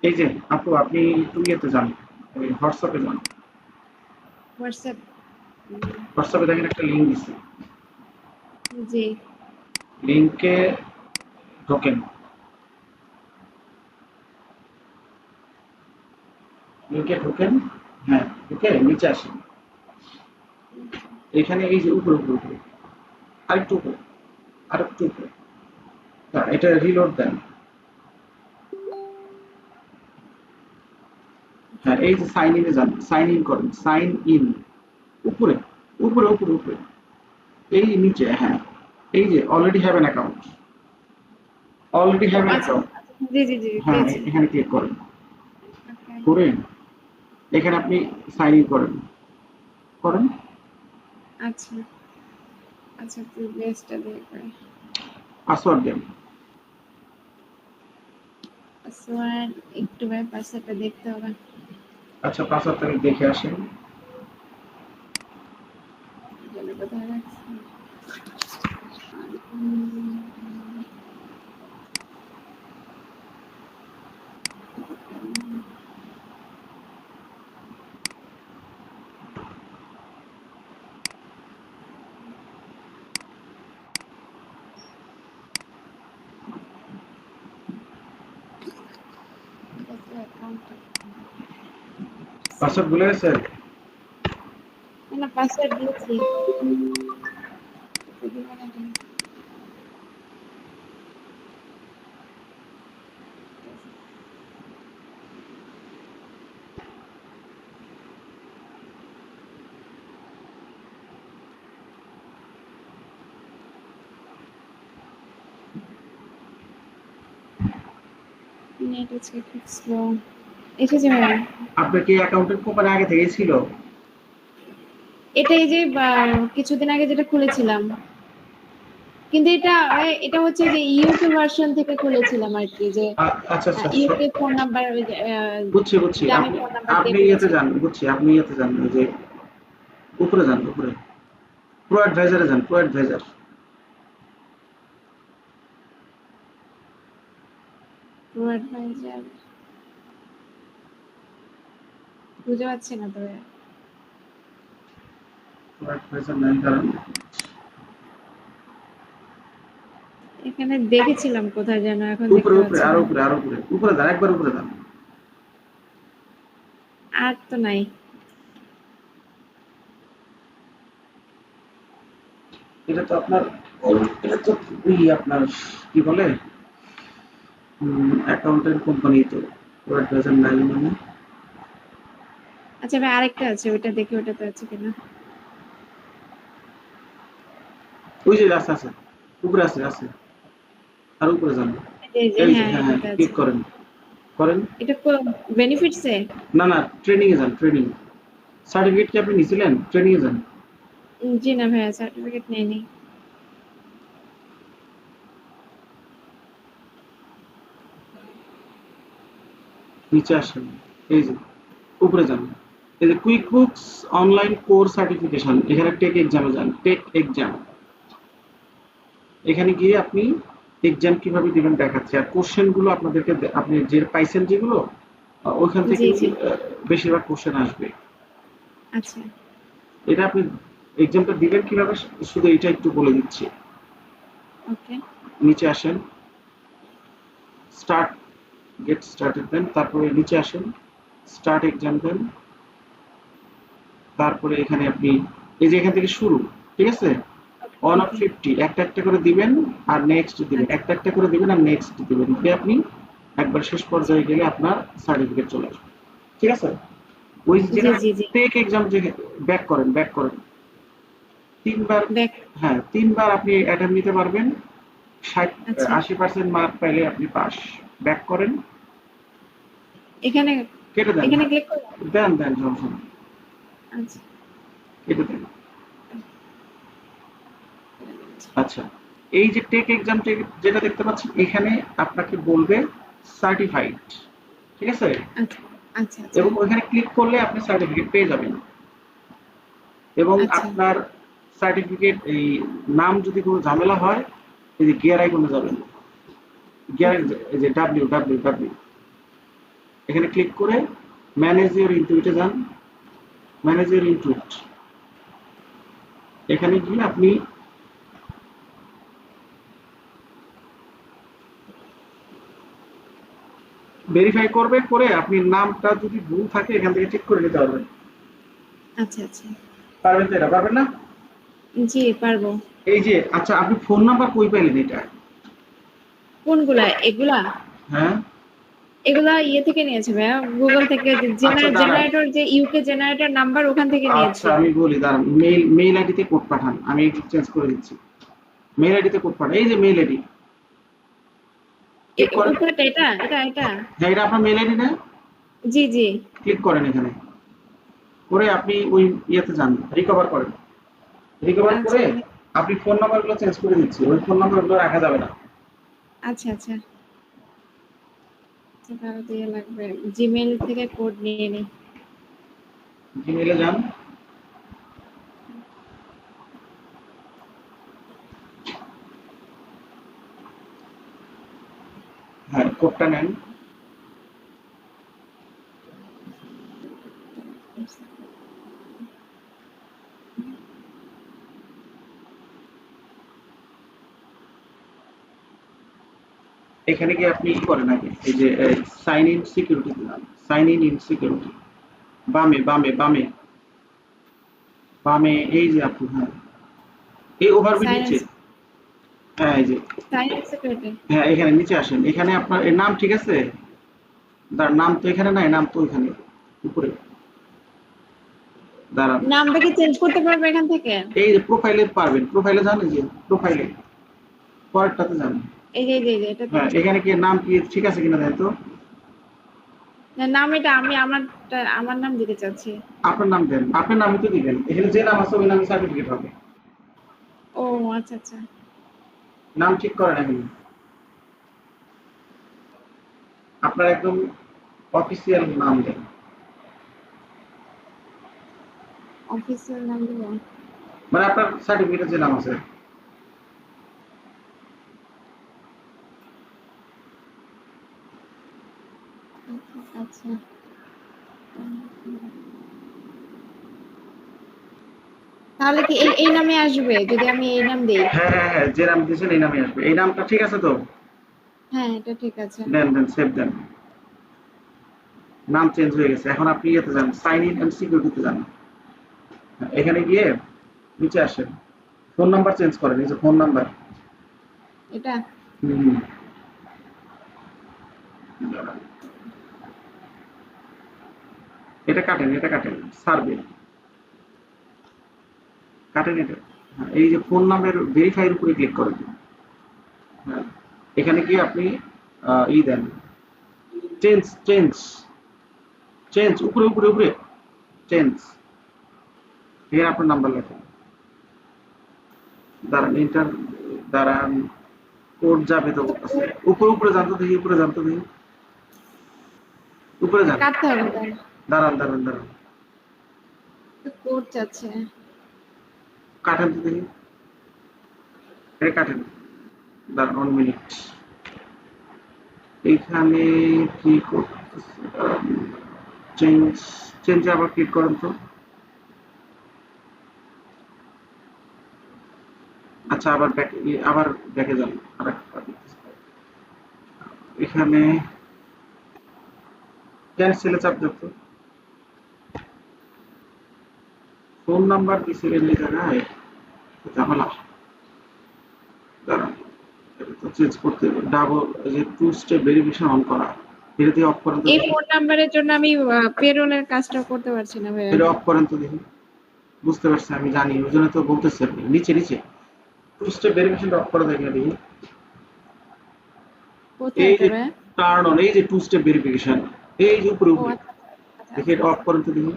Speaker 1: এই যে আপু, আপনি একটু ইয়েতে যান, হোয়াটসঅ্যাপে যান।
Speaker 3: হোয়াটসঅ্যাপ।
Speaker 1: হোয়াটসঅ্যাপে দেখেন একটা লিঙ্ক দিচ্ছে,
Speaker 3: জি।
Speaker 1: লিঙ্কে ঢোকেন। লিঙ্কে ঢোকেন। হ্যাঁ, ঢুকে নিচে আসেন। এখানে এই যে উপরে উপরে উপরে, আরেকটু উপরে, আরেকটু উপরে। হ্যাঁ, এটা রিলোড দেন। হ্যাঁ, এই যে সাইন ইনে যান, সাইন ইন করেন, সাইন ইন। উপরে উপরে উপরে উপরে, এই নিচে, হ্যাঁ, এই যে already have an account, already
Speaker 3: ও
Speaker 1: হ্যাভ অ্যান
Speaker 3: আচ্ছা।
Speaker 1: অ্যাকাউন্ট।
Speaker 3: জি জি জি,
Speaker 1: হ্যাঁ,
Speaker 3: পেয়েছি।
Speaker 1: এখানে ক্লিক করেন।
Speaker 3: ওকে।
Speaker 1: করে এখানে আপনি সাইন ইন করেন, করেন।
Speaker 3: আচ্ছা আচ্ছা, তুই বেস্টটা দিয়ে করে।
Speaker 1: পাসওয়ার্ড দেন।
Speaker 3: পাসওয়ার্ড একটু ভাই, পাসওয়ার্ডটা দেখতে হবে।
Speaker 1: আচ্ছা, পাসওয়ার্ড তাহলে দেখে আসেন।
Speaker 3: এখানে কোথায় রাখছি?
Speaker 1: পাসওয়ার্ড ভুলে গেছেন?
Speaker 3: না, পাসওয়ার্ড দিয়েছি। নেট আজকে খুব স্লো। এসেছে ভাইয়া।
Speaker 1: আপনার কি অ্যাকাউন্টের কোম্পানি আগে থেকেই ছিল?
Speaker 3: এটাই যে কিছুদিন আগে যেটা খুলেছিলাম, কিন্তু এটা এটা হচ্ছে যে ইউকে ভার্সন থেকে খুলেছিলাম আর কি, যে
Speaker 1: আচ্ছা, আচ্ছা,
Speaker 3: ইউকে ফোন নাম্বার, ওই যে
Speaker 1: বুঝছি বুঝছি।
Speaker 3: দামি
Speaker 1: আপনি
Speaker 3: ফোন নাম্বার দিয়ে
Speaker 1: আপনি ইয়েতে
Speaker 3: খুলেছি।
Speaker 1: যান, বুঝছি, আপনি ইয়েতে যান, ওই যে উপরে যান, উপরে প্রো অ্যাডভাইজারে যান, প্রো অ্যাডভাইজার।
Speaker 3: প্রো অ্যাডভাইজার বুঝতে পারছি না তবে।
Speaker 1: প্রো অ্যাডভাইজার নাই, কারণ
Speaker 3: এখানে দেখেছিলাম কোথায় যেন, এখন
Speaker 1: উপরে
Speaker 3: দেখতে
Speaker 1: উপরে,
Speaker 3: পাচ্ছি
Speaker 1: আরো
Speaker 3: না।
Speaker 1: উপরে, আরো উপরে, উপরে যান, একবার উপরে যান।
Speaker 3: আর তো নাই।
Speaker 1: এটা তো আপনার, এটা তো আপনার কি বলে, অ্যাকাউন্টের কোম্পানি তো, প্রো অ্যাডভাইজার নাই মানে।
Speaker 3: আচ্ছা ভাই, আরেকটা আছে, ওইটা দেখি ওটাতে আছে কিনা।
Speaker 1: ওই যে আছে আছে, উপরে আছে আছে, আর উপরে যান।
Speaker 3: যে
Speaker 1: এই যে
Speaker 3: হ্যাঁ
Speaker 1: হ্যাঁ হ্যাঁ
Speaker 3: এটাতে আছে।
Speaker 1: ক্লিক করেন করেন।
Speaker 3: এটা বেনিফিটসে?
Speaker 1: না না, ট্রেনিং এ যান, ট্রেনিং। সার্টিফিকেট কি আপনি নিছিলেন? ট্রেনিং এ যান।
Speaker 3: জি না ভাইয়া, সার্টিফিকেট নেইনি।
Speaker 1: নিচে আসেন, এই যে উপরে যান, এই যে quick books online course certification, এখানে টেক এক্সামে যান, টেক এক্সাম। এখানে গিয়ে আপনি এক্সাম কিভাবে দিবেন দেখাচ্ছে, আর কোশ্চেন গুলো আপনাদেরকে আপনি যে পাইছেন যেগুলো ওইখান
Speaker 3: জি
Speaker 1: থেকেই
Speaker 3: জি।
Speaker 1: বেশিরভাগ কোশ্চেন আসবে।
Speaker 3: আচ্ছা।
Speaker 1: এটা আপনি এক্সামটা দিবেন কিভাবে শুধু এটা একটু বলে দিচ্ছি।
Speaker 3: ওকে।
Speaker 1: নিচে আসেন, স্টার্ট, গেট স্টার্টেড দেন, তারপরে নিচে আসেন, স্টার্ট এক্সাম দেন, তারপরে এখানে আপনি এই যে এখান থেকে শুরু, ঠিক আছে, 1 অফ
Speaker 3: ওকে।
Speaker 1: 50 একটা একটা করে দিবেন আর নেক্সট দিবেন,
Speaker 3: আচ্ছা
Speaker 1: একটা একটা করে দিবেন আর নেক্সট দিবেন, দিয়ে আপনি একবার শেষ
Speaker 3: আচ্ছা।
Speaker 1: পর্যায়ে গেলে আপনার সার্টিফিকেট চলে আসবে। ঠিক আছে, ওই
Speaker 3: জি
Speaker 1: যেখানে
Speaker 3: জি জি।
Speaker 1: টেক এক্সাম যে ব্যাক করেন, ব্যাক করেন তিনবার।
Speaker 3: ব্যাক।
Speaker 1: হ্যাঁ, তিনবার আপনি অ্যাটেম্প নিতে পারবেন, 60
Speaker 3: আচ্ছা
Speaker 1: 80% মার্ক পাইলে আপনি পাস। ব্যাক করেন,
Speaker 3: এখানে,
Speaker 1: কেটে দেন,
Speaker 3: এখানে ক্লিক করলাম।
Speaker 1: দেন দেন সমস্যা নেই,
Speaker 3: আচ্ছা।
Speaker 1: কেটে দেন। আচ্ছা, এই যে টেক এক্সাম যেটা দেখতে পাচ্ছেন এখানে আপনাকে বলবে সার্টিফাইড, ঠিক আছে,
Speaker 3: আচ্ছা আচ্ছা আচ্ছা
Speaker 1: এবং ওইখানে ক্লিক করলে আপনি সার্টিফিকেট পেয়ে যাবেন। এবং
Speaker 3: আচ্ছা
Speaker 1: আপনার সার্টিফিকেট এই নাম যদি কোনো ঝামেলা হয়, এই যে গিয়ার আইকনে যাবেন, গিয়ার
Speaker 3: ওকে
Speaker 1: এই যে ডাব্লিউ ডাব্লিউ ডাব্লিউ, এখানে ক্লিক করে ম্যানেজ ইউর ইনটুইটে যান, ম্যানেজ ইউর ইনটুইট, এখানে গিয়ে আপনি ভেরিফাই করবে, করে আপনি নামটা যদি ভুল থাকে এখান থেকে ঠিক করে নিতে পারবেন।
Speaker 3: আচ্ছা আচ্ছা।
Speaker 1: পারবেন তো? এটা পারবেন না?
Speaker 3: জি পারবো।
Speaker 1: এই যে আচ্ছা, আপনি ফোন নাম্বার কই পাইলেন এটা?
Speaker 3: কোনগুলা এগুলা?
Speaker 1: হ্যাঁ,
Speaker 3: এগুলা ইয়ে থেকে নিয়েছে ভাইয়া, গুগল থেকে,
Speaker 1: আচ্ছা দাঁড়ান,
Speaker 3: জেনারেটর, যে ইউকে জেনারেটর নাম্বার, ওখান থেকে
Speaker 1: আচ্ছা
Speaker 3: নিয়েছি।
Speaker 1: আমি বলি দাঁড়ান, মেইল মেইল আইডিতে কোড পাঠান, আমি একটু চেঞ্জ করে দিচ্ছি। মেইল আইডিতে কোড পাঠান, এই যে মেইল আইডি, ক্লিক করেন।
Speaker 3: উপরেটা এটা এটা এটা?
Speaker 1: হ্যাঁ, এটা আপনার মেইল আইডি না?
Speaker 3: জি জি।
Speaker 1: ক্লিক করেন এখানে, করে আপনি ওই ইয়েতে যান, রিকভার করেন, রিকভার
Speaker 3: আচ্ছা
Speaker 1: করে আপনি ফোন নাম্বারগুলো চেঞ্জ করে দিচ্ছি, ওই ফোন নাম্বারগুলো রাখা যাবে না।
Speaker 3: আচ্ছা আচ্ছা। আচ্ছা, তাহলে তো ইয়ে লাগবে, জিমেইল থেকে কোড নিয়ে নিই।
Speaker 1: জিমেইলে যান, হ্যাঁ কোডটা নেন, এখানে গিয়ে আপনি কি করেন আগে, এই যে সাইন ইন সিকিউরিটি দিলাম, সাইন ইন ইন সিকিউরিটি, বামে বামে বামে বামে, এই যে আপনি, হ্যাঁ এই ওভারভিউ নিচে,
Speaker 3: সাইলেন্স,
Speaker 1: হ্যাঁ এই যে,
Speaker 3: সাইলেন্স সিকিউরিটি।
Speaker 1: হ্যাঁ এখানে নিচে আসেন, এখানে আপনার এর নাম ঠিক আছে, তার নাম তো এখানে নাই, নাম তো ওইখানে উপরে, দাঁড়ান,
Speaker 3: নামটা কি চেঞ্জ করতে পারবো এখান থেকে?
Speaker 1: এই যে প্রোফাইলে পারবেন, প্রোফাইলে যান, এই যে প্রোফাইলে পরেরটাতে যান,
Speaker 3: এই যে এটাতে
Speaker 1: হ্যাঁ
Speaker 3: আছে।
Speaker 1: এখানে কি নাম কি ঠিক আছে কিনা দেন তো।
Speaker 3: না, নাম এটা আমি আমার নাম দিতে চাচ্ছি।
Speaker 1: আপনার নাম দেন, আপনার নামই তো দিবেন, এখানে যে নাম আছে ওই নামে সার্টিফিকেট হবে।
Speaker 3: ও আচ্ছা আচ্ছা।
Speaker 1: নাম ঠিক করেন এখন, আপনার একদম অফিসিয়াল নাম দেন।
Speaker 3: অফিসিয়াল নাম দিব?
Speaker 1: মানে আপনার সার্টিফিকেটে যে নাম আছে।
Speaker 3: আচ্ছা। তাহলে কি এই নামে আসবে যদি আমি এই নাম দেই?
Speaker 1: হ্যাঁ হ্যাঁ হ্যাঁ, যে নাম দিয়েছেন এই নামে আসবে, এই নামটা ঠিক আছে তো?
Speaker 3: হ্যাঁ এটা ঠিক আছে।
Speaker 1: দেন দেন, সেভ দেন, নাম চেঞ্জ হয়ে গেছে। এখন আপনি ইয়েতে যান, সাইন ইন এন্ড সিকিউরিটিতে যান, এখানে গিয়ে নিচে আসেন, ফোন নাম্বার চেঞ্জ করেন, এই যে ফোন নাম্বার,
Speaker 3: এটা?
Speaker 1: হুম, এটা কাটেন, এটা কাটেন, সার্ভে কাটেন এটা, হ্যাঁ, এই যে ফোন নাম্বার ভেরিফাইয়ের উপরে ক্লিক করেন, হ্যাঁ এখানে গিয়ে আপনি ই দেন, চেঞ্জ চেঞ্জ চেঞ্জ, উপরে উপরে উপরে চেঞ্জ, এখানে আপনার নাম্বার লেখেন, দাঁড়ান ইন্টার, দাঁড়ান কোড যাবে তো আছে, উপরে উপরে জানতো দেখি, উপরে জানতো দেখি, উপরে যান,
Speaker 3: কাটতে হবে তাই?
Speaker 1: দাঁড়ান দাঁড়ান দাঁড়ান,
Speaker 3: কোড যাচ্ছে।
Speaker 1: কাটেন তো দেখি, এটা কাটেন, দাঁড়ান 1 মিনিট, এইখানে কি করতেছে, চেঞ্জ, চেঞ্জে আবার ক্লিক করেন তো, আচ্ছা আবার ব্যাক, আবার ব্যাকে যান, এখানে ক্যান্সেলে চাপ দিত, ফোন নাম্বার দিছিলেন এই জায়গায়, ঝামেলা, দাঁড়ান এটা তো চেঞ্জ করতে হবে, ডাবল যে 2 স্টেপ ভেরিফিকেশন অন করা, এটা দিয়ে অফ করেন তো
Speaker 3: এই
Speaker 1: দেখি,
Speaker 3: ফোন নাম্বারের জন্য আমি পেরোলের কাজটা করতে পারছি না ভাইয়া।
Speaker 1: এটা অফ করেন তো দেখি, বুঝতে পারছি আমি জানি, ওই জন্য তো বলতেছি, আপনি নিচে নিচে 2 স্টেপ ভেরিফিকেশন অফ করা দেখে দেখি,
Speaker 3: কোথায়
Speaker 1: এই যে
Speaker 3: এটা ভাইয়া?
Speaker 1: টার্ন অন, এই যে 2 স্টেপ ভেরিফিকেশন, এই যে উপরে
Speaker 3: ও
Speaker 1: উপরে,
Speaker 3: আচ্ছা আচ্ছা
Speaker 1: দেখি এটা অফ করেন তো দেখি,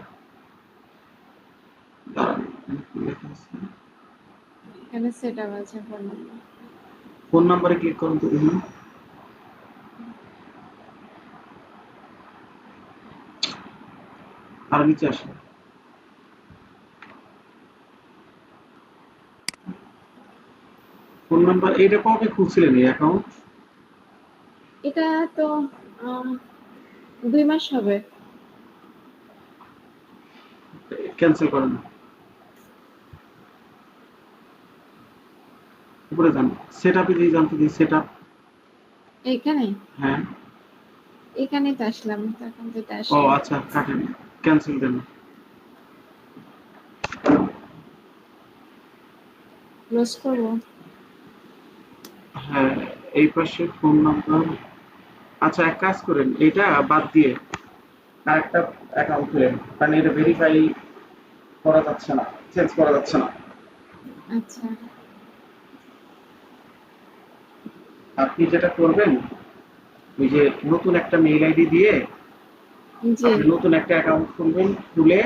Speaker 1: দাঁড়ান লেখা আছে,
Speaker 3: এখানে সেট আপ আছে ফোন নাম্বার।
Speaker 1: ফোন নাম্বারে ক্লিক করুন তো দেখি, আর নিচে আসে, ফোন নাম্বার, এইটা কবে খুলছিলেন এই অ্যাকাউন্ট?
Speaker 3: এটা তো 2 মাস হবে।
Speaker 1: ক্যান্সেল করেন, উপরে যান, সেট আপে দিয়ে জানতে দিই, সেট আপ,
Speaker 3: এইখানে
Speaker 1: হ্যাঁ,
Speaker 3: এখানে তো আসলাম, তো এখন যেটা
Speaker 1: ও
Speaker 3: আসলাম।
Speaker 1: আচ্ছা কাটেন, ক্যান্সেল দেন,
Speaker 3: ক্লোজ করবো।
Speaker 1: হ্যাঁ এই পাশে ফোন নাম্বার, আচ্ছা এক কাজ করেন, এটা বাদ দিয়ে আরেকটা অ্যাকাউন্ট খুলেন, কারণ এটা ভেরিফাই করা যাচ্ছে না, চেঞ্জ করা যাচ্ছে না,
Speaker 3: আচ্ছা
Speaker 1: আপনি যেটা করবেন, ওই যে নতুন একটা মেইল আইডি দিয়ে
Speaker 3: জি
Speaker 1: আপনি নতুন একটা অ্যাকাউন্ট খুলবেন, খুলে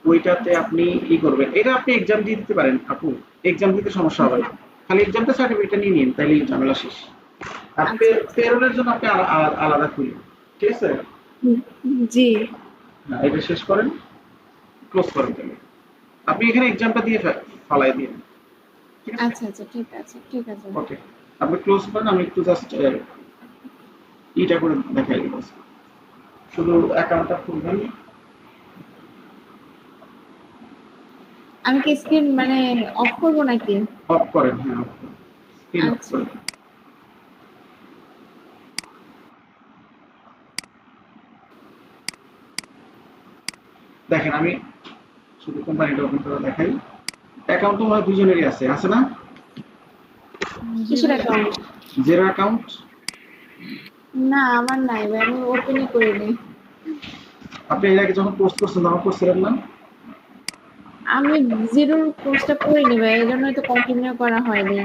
Speaker 1: ওইটাতে আপনি ই করবেন, এটা আপনি এক্সাম দিয়ে দিতে পারেন আপু, এক্সাম দিতে সমস্যা হবে না, খালি এক্সামটা সার্টিফিকেটটা নিয়ে নিন, তাইলে ঝামেলা শেষ। আর
Speaker 3: আচ্ছা
Speaker 1: পেরোলের জন্য আপনি আলাদা খুলবেন, ঠিক আছে,
Speaker 3: জি
Speaker 1: হ্যাঁ এটা শেষ করেন, ক্লোজ করেন, তাহলে আপনি এখানে এক্সামটা দিয়ে ফালাই দিন, ঠিক আছে,
Speaker 3: আচ্ছা আচ্ছা ঠিক আছে ঠিক আছে।
Speaker 1: ওকে আপনি ক্লোজ করেন, আমি একটু জাস্ট ইটা করে দেখাই দিব, শুধু অ্যাকাউন্টটা খুলবেন,
Speaker 3: আমি কি স্ক্রিন মানে অফ করবো নাকি?
Speaker 1: অফ করেন, হ্যাঁ অফ করেন, স্ক্রিন অফ
Speaker 3: আচ্ছা
Speaker 1: করেন, দেখেন আমি শুধু কোম্পানিটা ওপেন করে দেখাই, অ্যাকাউন্ট তো আমার দুজনেরই আছে, আছে না,
Speaker 3: কিসের অ্যাকাউন্ট?
Speaker 1: জেরো অ্যাকাউন্ট,
Speaker 3: না আমার নাই ভাই, আমি ওপেনই করিনি।
Speaker 1: আপনি এর আগে যখন পোস্ট করছেন তখন করছিলেন না,
Speaker 3: আমি জিরোর কোর্সটা করিনি ভাই, এই জন্যই তো কন্টিনিউ করা হয়নি।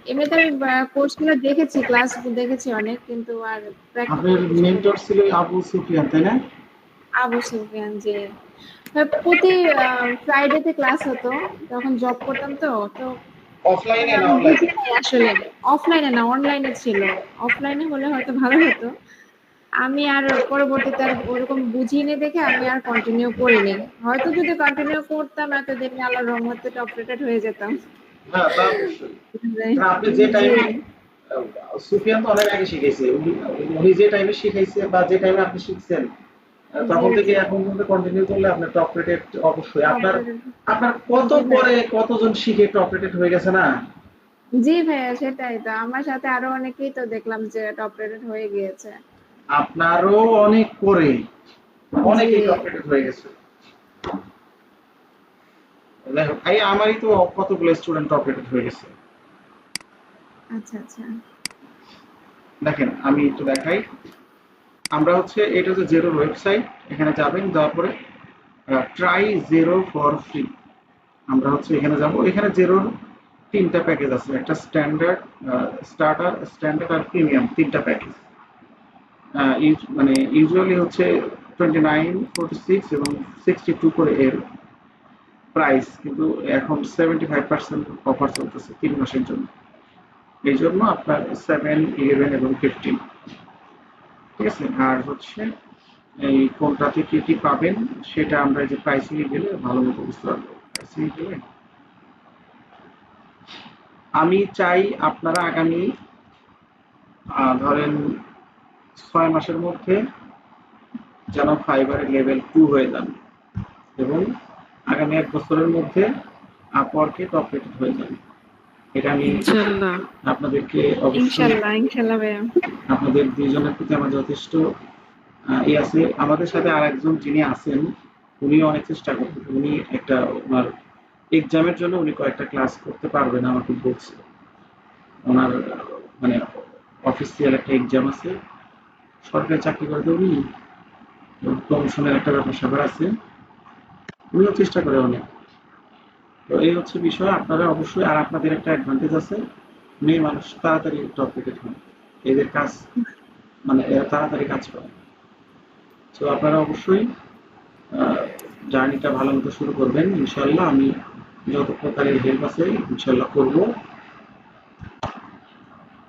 Speaker 3: এমনিতে আমি কোর্সগুলো দেখেছি, ক্লাস দেখেছি অনেক, কিন্তু আর প্র্যাকটিক্যাল
Speaker 1: আপনার
Speaker 3: কিছু
Speaker 1: মেন্টর ছিল আবু সুফিয়ান তাই না?
Speaker 3: আবু সুফিয়ান যে প্রতি ফ্রাইডেতে ক্লাস হতো, তখন জব করতাম তো তো মানে
Speaker 1: অফলাইনে না
Speaker 3: আমি বুঝি
Speaker 1: অনলাইনে?
Speaker 3: নাই আসলে। অফলাইনে না, অনলাইনে ছিল। অফলাইনে হলে হয়তো ভালো হতো। আমি আর পরবর্তীতে আর ওরকম বুঝিনি দেখে আমি আর কন্টিনিউ করিনি। হয়তো যদি কন্টিনিউ করতাম এতদিন আল্লাহর রহমতে টপ রেটেড হয়ে যেতাম।
Speaker 1: হ্যাঁ তা অবশ্যই, কারণ আপনি যে
Speaker 3: জি
Speaker 1: টাইমে, সুফিয়ান তো অনেক আগে শিখাইছে, উনি যে টাইমে শিখাইছে বা যে টাইমে আপনি শিখছেন,
Speaker 3: জি
Speaker 1: তখন থেকে
Speaker 3: জি
Speaker 1: এখন পর্যন্ত কন্টিনিউ করলে আপনার টপ রেটেড অবশ্যই,
Speaker 3: top
Speaker 1: আপনার
Speaker 3: rated।
Speaker 1: আপনার কত
Speaker 3: জি ভাইয়া,
Speaker 1: পরে কতজন শিখে টপ রেটেড হয়ে গেছে না,
Speaker 3: জি ভাইয়া সেটাই তো, আমার সাথে আরো অনেকেই তো দেখলাম যে টপ রেটেড হয়ে গিয়েছে।
Speaker 1: আপনারও অনেক পরে
Speaker 3: জি
Speaker 1: অনেকেই টপ রেটেড হয়ে গেছে, যাই হোক, এই আমারই তো কতগুলো স্টুডেন্ট টপ রেটেড হয়ে গেছে,
Speaker 3: আচ্ছা আচ্ছা
Speaker 1: দেখেন আমি একটু দেখাই, আমরা হচ্ছে এটা হচ্ছে জেরোর ওয়েবসাইট, এখানে যাবেন, যাওয়ার পরে ট্রাই জেরো ফর ফ্রি, আমরা হচ্ছে এখানে যাব, এখানে জেরোর তিনটা প্যাকেজ আছে, একটা স্ট্যান্ডার্ড, স্টার্টার, স্ট্যান্ডার্ড আর প্রিমিয়াম, তিনটা প্যাকেজ। মানে ইউজুয়ালি হচ্ছে 29, 46 এবং 62 করে এর প্রাইস, কিন্তু এখন 75% অফার চলতেছে 3 মাসের জন্য। এই জন্য আপনার 7, 11 এবং 15, ঠিক আছে। আর হচ্ছে এই কোনটা থেকে কি পাবেন সেটা আমরা এই যে প্রাইসিং এ গেলে ভালো মতো বুঝতে পারবো। প্রাইসিং এ গেলে আমি চাই আপনারা আগামী ধরেন 6 মাসের মধ্যে যেন ফাইবারের লেভেল 2 হয়ে যান এবং আগামী 1 বছরের মধ্যে আপওয়ার্কে টপ রেটেড হয়ে যান। এটা আমি
Speaker 2: ইনশাল্লাহ।
Speaker 1: আপনাদেরকে অবশ্যই,
Speaker 3: ইনশাল্লাহ ইনশাল্লাহ ভাইয়া।
Speaker 1: আপনাদের দুইজনের প্রতি আমার যথেষ্ট আছে। আমাদের সাথে আর একজন যিনি আছেন উনিও অনেক চেষ্টা করবেন। উনি একটা ওনার এক্সামের জন্য উনি কয়েকটা ক্লাস করতে পারবেন আমাকে বলছে। ওনার মানে অফিসিয়াল একটা এক্সাম আছে, সরকারি চাকরি করে তো উনি, প্রমোশনের একটা ব্যাপার স্যাপার আছে, উনিও চেষ্টা করে অনেক। তো এই হচ্ছে বিষয়। আপনারা অবশ্যই, আর আপনাদের একটা অ্যাডভান্টেজ আছে, মেয়ে মানুষ তাড়াতাড়ি টপ রেটেড হন, এদের কাজ মানে এরা তাড়াতাড়ি কাজ করে। তো আপনারা অবশ্যই জার্নিটা ভালো মতো শুরু করবেন ইনশাল্লাহ। আমি যত প্রকারের হেল্প আছে ইনশাল্লাহ করব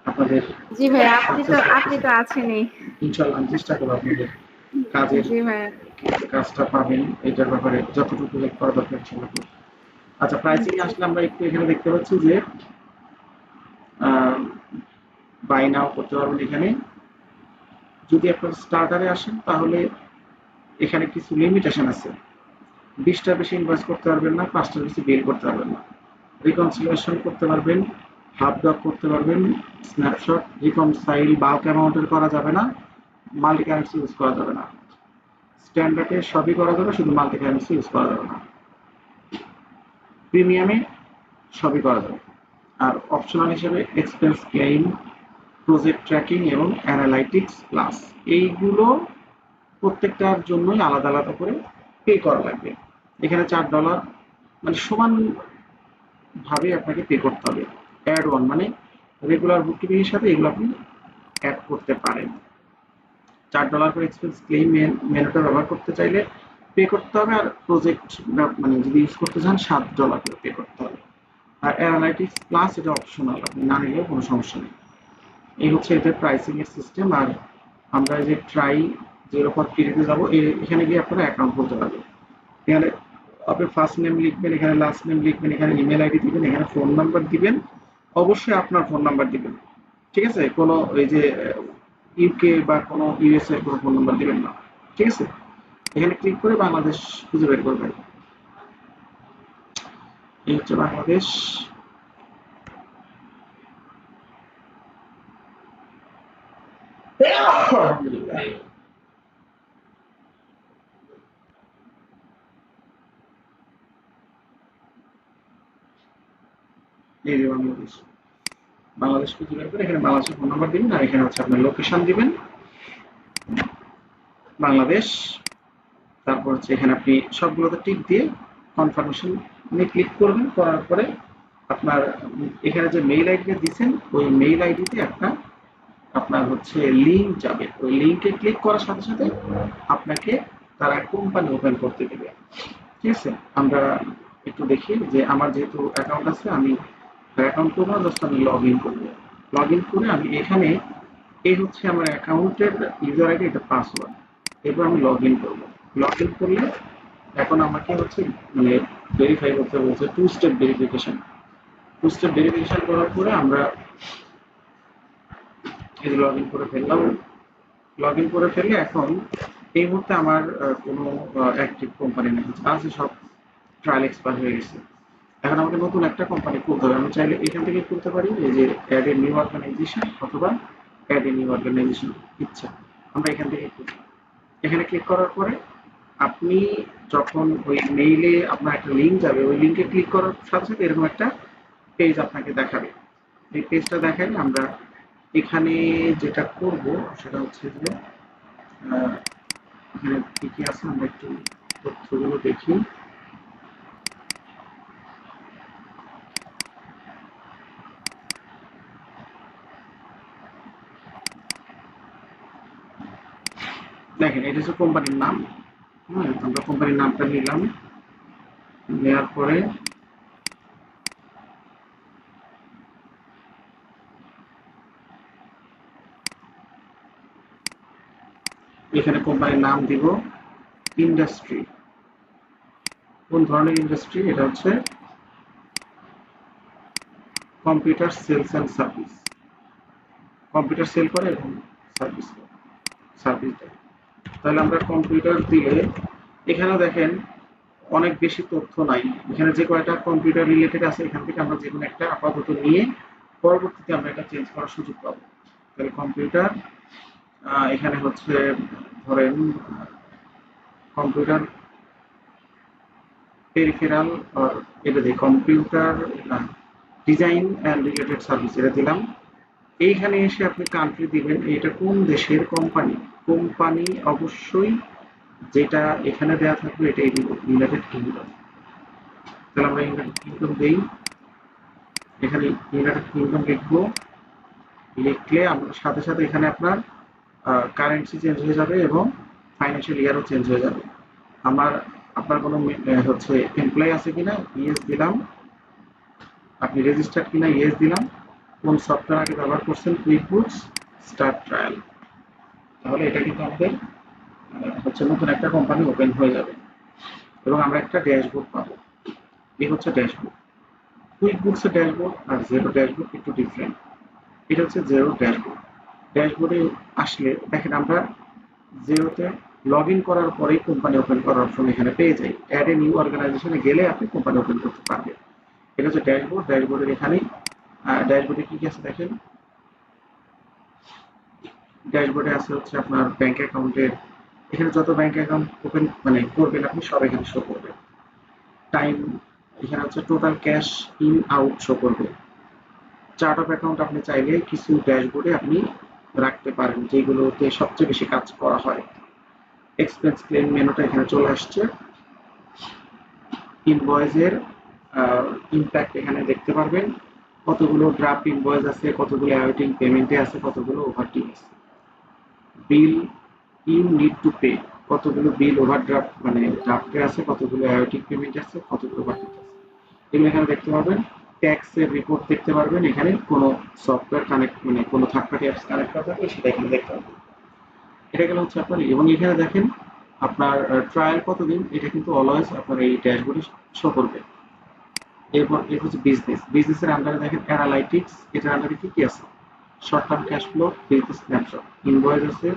Speaker 1: আপনাদের
Speaker 3: জি ভাইয়া,
Speaker 1: সাকসেস করতে।
Speaker 3: আপনি তো আছেনই।
Speaker 1: ইনশাল্লাহ আমি চেষ্টা করবো আপনাদের কাজের
Speaker 3: জি ভাইয়া।
Speaker 1: কাজটা পাবেন এটার ব্যাপারে যতটুকু হেল্প করা দরকার ইনশাল্লাহ করবো। আচ্ছা, প্রাইসিং
Speaker 3: জি
Speaker 1: আসলে আমরা একটু এখানে দেখতে পাচ্ছি যে বাই নাও করতে পারবেন এখানে। যদি আপনার স্টার্টারে আসেন তাহলে এখানে কিছু লিমিটেশন আছে। 20টার বেশি ইনভয়েস করতে পারবেন না, 5টার বেশি বিল করতে পারবেন না। রিকনসিলিয়েশন করতে পারবেন, হাফ ডক করতে পারবেন, স্ন্যাপশট, রিকনসাইল বাল্ক অ্যামাউন্টের করা যাবে না, মাল্টি কারেন্সি ইউজ করা যাবে না। স্ট্যান্ডার্ডে সবই করা যাবে, শুধু মাল্টি কারেন্সি ইউজ করা যাবে না। প্রিমিয়ামে সবই করা যাবে। আর অপশনাল হিসেবে এক্সপেন্স ক্লেইম, প্রজেক্ট ট্র্যাকিং এবং অ্যানালাইটিক্স প্লাস, এইগুলো প্রত্যেকটার জন্যই আলাদা আলাদা করে পে করা লাগবে। এখানে $4 মানে সমান ভাবে আপনাকে পে করতে হবে। অ্যাড ওয়ান মানে রেগুলার বুককিপিং এর সাথে এগুলো আপনি অ্যাড করতে পারেন। $4 করে এক্সপেন্স ক্লেইম মেনুটা ব্যবহার করতে চাইলে পে করতে হবে, আর প্রজেক্ট মানে যদি ইউজ করতে চান $7 করে পে করতে হবে। আর অ্যানালাইটিক্স প্লাস এটা অপশনাল, আপনি না নিলেও কোনো সমস্যা নেই। এই হচ্ছে এদের প্রাইসিং এর সিস্টেম। আর আমরা যে ট্রাই জিরো ফর ফ্রিতে যাবো, এখানে গিয়ে আপনারা অ্যাকাউন্ট খুলতে পারবেন। এখানে আপনি ফার্স্ট নেম লিখবেন, এখানে লাস্ট নেম লিখবেন, এখানে ইমেল আইডি দিবেন, এখানে ফোন নাম্বার দিবেন, অবশ্যই আপনার ফোন নাম্বার দিবেন, ঠিক আছে। কোনো এই যে ইউকে বা কোনো ইউএস এর কোনো ফোন নাম্বার দিবেন না, ঠিক আছে। এখানে ক্লিক করে বাংলাদেশ খুঁজে বের করবেন। এই হচ্ছে বাংলাদেশ। আলহামদুলিল্লাহ। এই যে বাংলাদেশ, বাংলাদেশ খুঁজে বের করে এখানে বাংলাদেশের ফোন নাম্বার দিবেন, আর এখানে হচ্ছে আপনার লোকেশন দিবেন বাংলাদেশ। তারপর হচ্ছে এখানে আপনি সবগুলোতে টিক দিয়ে কনফার্মেশন ক্লিক করবেন। করার পরে আপনার এখানে যে মেইল আইডিটা দিচ্ছেন ওই মেইল আইডিতে একটা আপনার হচ্ছে লিঙ্ক যাবে। ওই লিঙ্কে ক্লিক করার সাথে সাথে আপনাকে তারা কোম্পানি ওপেন করতে দেবে, ঠিক আছে। আমরা একটু দেখি যে আমার যেহেতু অ্যাকাউন্ট আছে, আমি অ্যাকাউন্ট করবো, জাস্ট আমি লগ ইন করবো। লগ ইন করে আমি এখানে, এই হচ্ছে আমার অ্যাকাউন্টের ইউজার আইডি, এটা পাসওয়ার্ড। এরপর আমি লগ ইন করবো। লগ ইন করলে এখন আমাকে হচ্ছে মানে ভেরিফাই করতে বলছে, two step verification. Two step verification করার পরে আমরা এই লগ ইন করে ফেললাম। লগ ইন করে ফেললে এখন এই মুহূর্তে আমার কোনো অ্যাক্টিভ কোম্পানি নেই, আছে সব ট্রায়াল এক্সপায়ার হয়ে গেছে। এখন আমাকে নতুন একটা কোম্পানি খুলতে হবে। আমি চাইলে এখান থেকে খুলতে পারি, এই যে অ্যাড এ নিউ অর্গানাইজেশন অথবা অ্যাড এ নিউ অর্গানাইজেশন, ইচ্ছা আমরা এখান থেকে খুলব। এখানে ক্লিক করার পরে আপনি যখন ওই মেইলে আপনার একটা লিঙ্ক যাবে, ওই লিঙ্কে ক্লিক করার সাথে সাথে এরকম একটা পেজ আপনাকে দেখাবে। এই পেজটা দেখালে আমরা এখানে যেটা করব সেটা হচ্ছে যে এখানে কি কি আছে আমরা একটু তথ্যগুলো দেখি। দেখেন এটা হচ্ছে কোম্পানির নাম। হ্যাঁ, আমরা কোম্পানির নামটা নিলাম, নেওয়ার পরে এখানে কোম্পানির নাম দিব, ইন্ডাস্ট্রি, কোন ধরনের ইন্ডাস্ট্রি, এটা হচ্ছে computer sales and service, computer sell করে এবং সার্ভিস সার্ভিস দেয়। তাহলে আমরা কম্পিউটার দিলে এখানে দেখেন অনেক বেশি তথ্য নাই, এখানে যে কয়টা কম্পিউটার রিলেটেড আছে এখান থেকে আমরা যে কোনো একটা আপাতত নিয়ে পরবর্তীতে আমরা এটা চেঞ্জ করার সুযোগ পাবো। তাহলে কম্পিউটার এখানে হচ্ছে ধরেন কম্পিউটার পেরিফেরাল আর এটা দিয়ে computer design and related service এটা দিলাম। এইখানে এসে আপনি কান্ট্রি দিবেন, এটা কোন দেশের কোম্পানি, কোম্পানি অবশ্যই যেটা এখানে দেওয়া থাকবে এটাই দিব, ইউনাইটেড কিংডম। তাহলে আমরা ইউনাইটেড কিংডম দিই, এখানে ইউনাইটেড কিংডম লিখবো, লিখলে আমরা সাথে সাথে এখানে আপনার কারেন্সি চেঞ্জ হয়ে যাবে এবং ফাইন্যান্সিয়াল ইয়ারও চেঞ্জ হয়ে যাবে। আমার আপনার কোনো হচ্ছে এমপ্লয় আছে কিনা, ইয়েস দিলাম, আপনি রেজিস্টার্ড কিনা, ইয়েস দিলাম, কোন সফটওয়্যার আগে ব্যবহার করছেন, কুইকবুকস, স্টার্ট ট্রায়াল। তাহলে এটা কিন্তু আমাদের হচ্ছে নতুন একটা কোম্পানি ওপেন হয়ে যাবে এবং আমরা একটা ড্যাশবোর্ড পাবো। এই হচ্ছে ড্যাশবোর্ড। কুইকবুকস এর ড্যাশবোর্ড আর জেরো ড্যাশবোর্ড একটু ডিফারেন্ট। এটা হচ্ছে জেরো ড্যাশবোর্ড। ড্যাশবোর্ডে আসলে দেখেন আমরা জেরোতে লগ ইন করার পরেই কোম্পানি ওপেন করার অপশন এখানে পেয়ে যাই। অ্যাড এ নিউ অর্গানাইজেশনে গেলে আপনি কোম্পানি ওপেন করতে পারবেন। এটা হচ্ছে ড্যাশবোর্ড। ড্যাশবোর্ডের এখানে ড্যাশবোর্ডে কি কি আছে দেখেন, ড্যাশবোর্ডে আছে হচ্ছে আপনার ব্যাংক অ্যাকাউন্টের, এখানে যত ব্যাংক অ্যাকাউন্ট ওপেন মানে করবেন আপনি সব এখানে শো করবে। টাইম, এখানে হচ্ছে total cash in out show করবে। চার্ট অফ অ্যাকাউন্ট আপনি চাইলে কিছু ড্যাশবোর্ডে আপনি রাখতে পারেন যেগুলোতে সবচেয়ে বেশি কাজ করা হয়। এক্সপেন্স ক্লেম মেনুটা এখানে চলে আসছে। ইনভয়েসের ইমপ্যাক্ট এখানে দেখতে পারবেন, কতগুলো ড্রাফট ইনভয়েস আছে, কতগুলো অ্যাওয়েটিং পেমেন্টে আছে, কতগুলো ওভারডিউ আছে। বিল ইউ নিড টু পে, কতগুলো বিল ওভারড্রাফট মানে ড্রাফটে আছে, কতগুলো অ্যাওয়েটিং পেমেন্ট আছে, কতগুলো ওভারডিউ আছে, এগুলো এখানে দেখতে পারবেন। ট্যাক্সের রিপোর্ট দেখতে পারবেন, এখানে কোনো সফটওয়্যার কানেক্ট মানে কোনো থার্ড পার্টি অ্যাপস কানেক্ট করা থাকলে সেটা এখানে দেখতে পারবেন। এটা গেল হচ্ছে আপনার, এবং এখানে দেখেন আপনার ট্রায়াল কতদিন, এটা কিন্তু অলওয়েজ আপনার এই ড্যাশবোর্ডে শো করবে। এরপর এটা হচ্ছে বিজনেস, বিজনেসের আন্ডারে দেখেন অ্যানালাইটিক্স, এটার আন্ডারে কি কি আছে, short term cash flow, business snapshot, invoice আছে,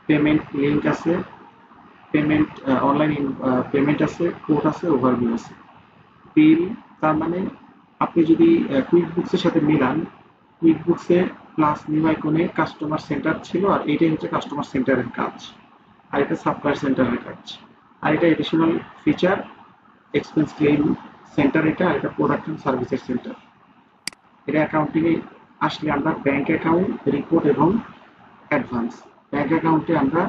Speaker 1: পেমেন্ট লিঙ্ক আছে, পেমেন্ট অনলাইন পেমেন্ট আছে, কোড আছে, ওভারভিউ আছে। বিল, তার মানে আপনি যদি কুইকবুকসের সাথে মিলান, কুইকবুকসে প্লাস নিউ আইকনে কাস্টমার সেন্টার ছিল আর এটাই হচ্ছে কাস্টমার সেন্টারের কাজ, আর এটা সাপ্লায়ার সেন্টারের কাজ, আর এটা additional feature expense claim centre, এটা আর এটা প্রোডাক্ট এন্ড সার্ভিসের সেন্টার। এটা অ্যাকাউন্টিং এ আসলে আমরা ব্যাংক অ্যাকাউন্ট, রিপোর্ট এবং অ্যাডভান্স। ব্যাংক অ্যাকাউন্টে আমরা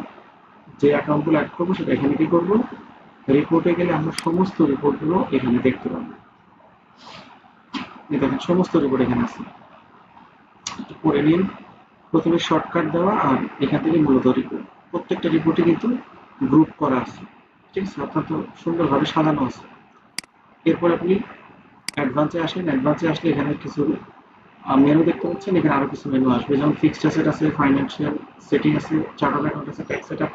Speaker 1: যে অ্যাকাউন্টগুলো অ্যাড করবো সেটা এখানে কি করবো, রিপোর্টে গেলে আমরা সমস্ত রিপোর্টগুলো এখানে দেখতে পাবো। দেখেন সমস্ত রিপোর্ট এখানে আছে, একটু পড়ে নিন। প্রথমে শর্টকাট দেওয়া আর এখান থেকে মূলত রিপোর্ট, প্রত্যেকটা রিপোর্টে কিন্তু গ্রুপ করা আছে, ঠিক আছে, অর্থাৎ সুন্দরভাবে সাজানো আছে। এরপর আপনি অ্যাডভান্সে আসেন, অ্যাডভান্সে আসলে এখানে কিছু মেনু দেখতে পাচ্ছেন, এখানে আরো কিছু মেনু আসবে, যেমন ফিক্সড অ্যাসেট আছে, ফাইন্যান্সিয়াল সেটিং আছে, চার্ট অফ অ্যাকাউন্ট আছে, tax setup,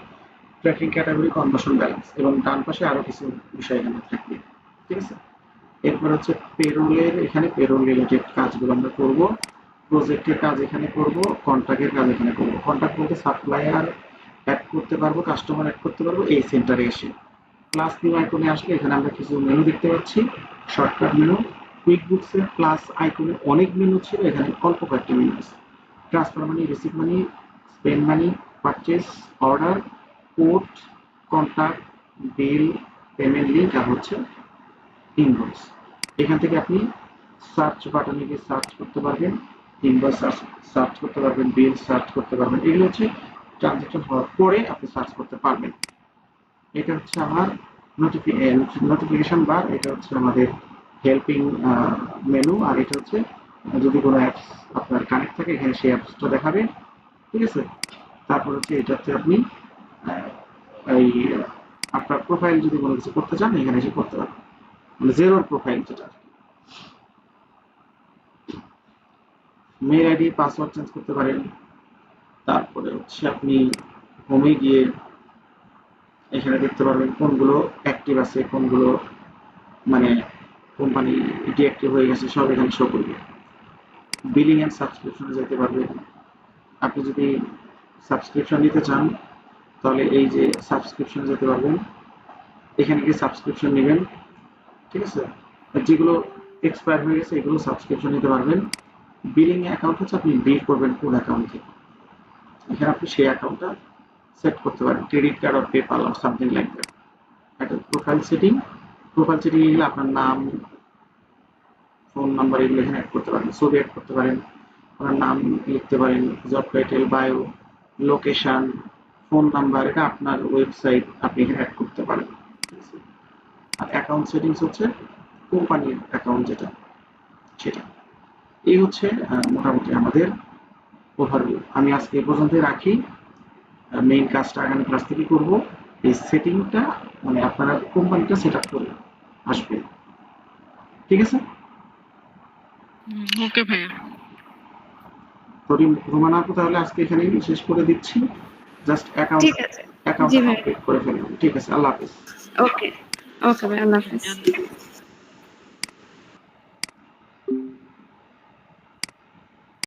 Speaker 1: tracking category, conversion balance, এবং ডান পাশে আরো কিছু বিষয় এখানে থাকবে, ঠিক আছে। এরপর হচ্ছে পেরোলের, এখানে পেরোল রিলেটেড কাজগুলো আমরা করব, প্রজেক্টের কাজ এখানে করব, কন্ট্রাক্টের কাজ এখানে করব। কন্ট্রাক্ট বলতে সাপ্লায়ার অ্যাড করতে পারবো, কাস্টমার অ্যাড করতে পারবো এই সেন্টারে এসে। প্লাস নিউ আইকনে আসলে এখানে আমরা কিছু মেনু দেখতে পাচ্ছি, শর্টকাট মেনু। কুইকবুকসের প্লাস আইকনে অনেক মেনু ছিল, এখানে অল্প কয়েকটা মেনু আছে। Transfer money, receive money, spend money, purchase, order, code, contact, bill, payment link, আর হচ্ছে ইনভয়েস। এখান থেকে আপনি সার্চ বাটনে গিয়ে সার্চ করতে পারবেন, ইনভয়েস সার্চ করতে পারবেন, বিল সার্চ করতে পারবেন, এগুলো হচ্ছে ট্রানজাকশন হওয়ার পরে আপনি সার্চ করতে পারবেন। এটা হচ্ছে আমার নোটিফিকেশন বার, এটা হচ্ছে আমাদের হেল্পিং মেনু, আর এটা হচ্ছে যদি কোনো অ্যাপস আপনার কানেক্ট থাকে এখানে সেই অ্যাপসটা দেখাবে, ঠিক আছে। তারপর হচ্ছে এটাতে আপনি এই আপনার প্রোফাইল যদি কোনো কিছু করতে চান এখানে এসে করতে পারেন, মানে জেরোর প্রোফাইল যেটা। মেল আইডি পাসওয়ার্ড চেঞ্জ করতে পারেন। তারপরে হচ্ছে আপনি হোমে গিয়ে এখানে দেখতে পারবেন কোনগুলো অ্যাক্টিভ আছে, কোনগুলো মানে কোম্পানি ডিঅ্যাক্টিভ হয়ে গেছে, সব এখানে শো করবে। বিলিং এন্ড সাবস্ক্রিপশনে যেতে পারবেন। আপনি যদি সাবস্ক্রিপশন নিতে চান তাহলে এই যে সাবস্ক্রিপশনে যেতে পারবেন, এখানে গিয়ে সাবস্ক্রিপশন নেবেন, ঠিক আছে। যেগুলো এক্সপায়ার হয়ে গেছে এগুলো সাবস্ক্রিপশন নিতে পারবেন। বিলিং অ্যাকাউন্ট হচ্ছে আপনি বিল করবেন কোন অ্যাকাউন্ট থেকে, এখানে আপনি সেই অ্যাকাউন্টটা সেট করতে পারেন, credit card or PayPal or something like that. একটা প্রোফাইল সেটিং এ গেলে আপনার নাম, ফোন নাম্বার এগুলো এখানে অ্যাড করতে পারেন, ছবি অ্যাড করতে পারেন, আপনার নাম লিখতে পারেন, job title, bio, location, phone number, এটা আপনার ওয়েবসাইট আপনি এখানে অ্যাড করতে পারেন। আর অ্যাকাউন্ট সেটিংস হচ্ছে কোম্পানির অ্যাকাউন্ট যেটা সেটা। এই হচ্ছে মোটামুটি আমাদের ওভারভিউ। আমি আজকে এই পর্যন্তই রাখি। মেইন কাজটা আগামী ক্লাস থেকে করব। এই সেটিংটা মানে আপনারা কোম্পানিটা সেট আপ করে আসবেন, ঠিক আছে।
Speaker 2: ওকে ভাইয়া।
Speaker 1: তো রোমানা আপু তাহলে আজকে এখানেই শেষ করে দিচ্ছি। জাস্ট
Speaker 3: ঠিক আছে। জি
Speaker 1: অ্যাকাউন্টটা
Speaker 3: ভাই।
Speaker 1: কমপ্লিট করে ফেলবেন, ঠিক আছে। আল্লাহ হাফেজ।
Speaker 3: ওকে ওকে ভাই, আল্লাহ হাফেজ।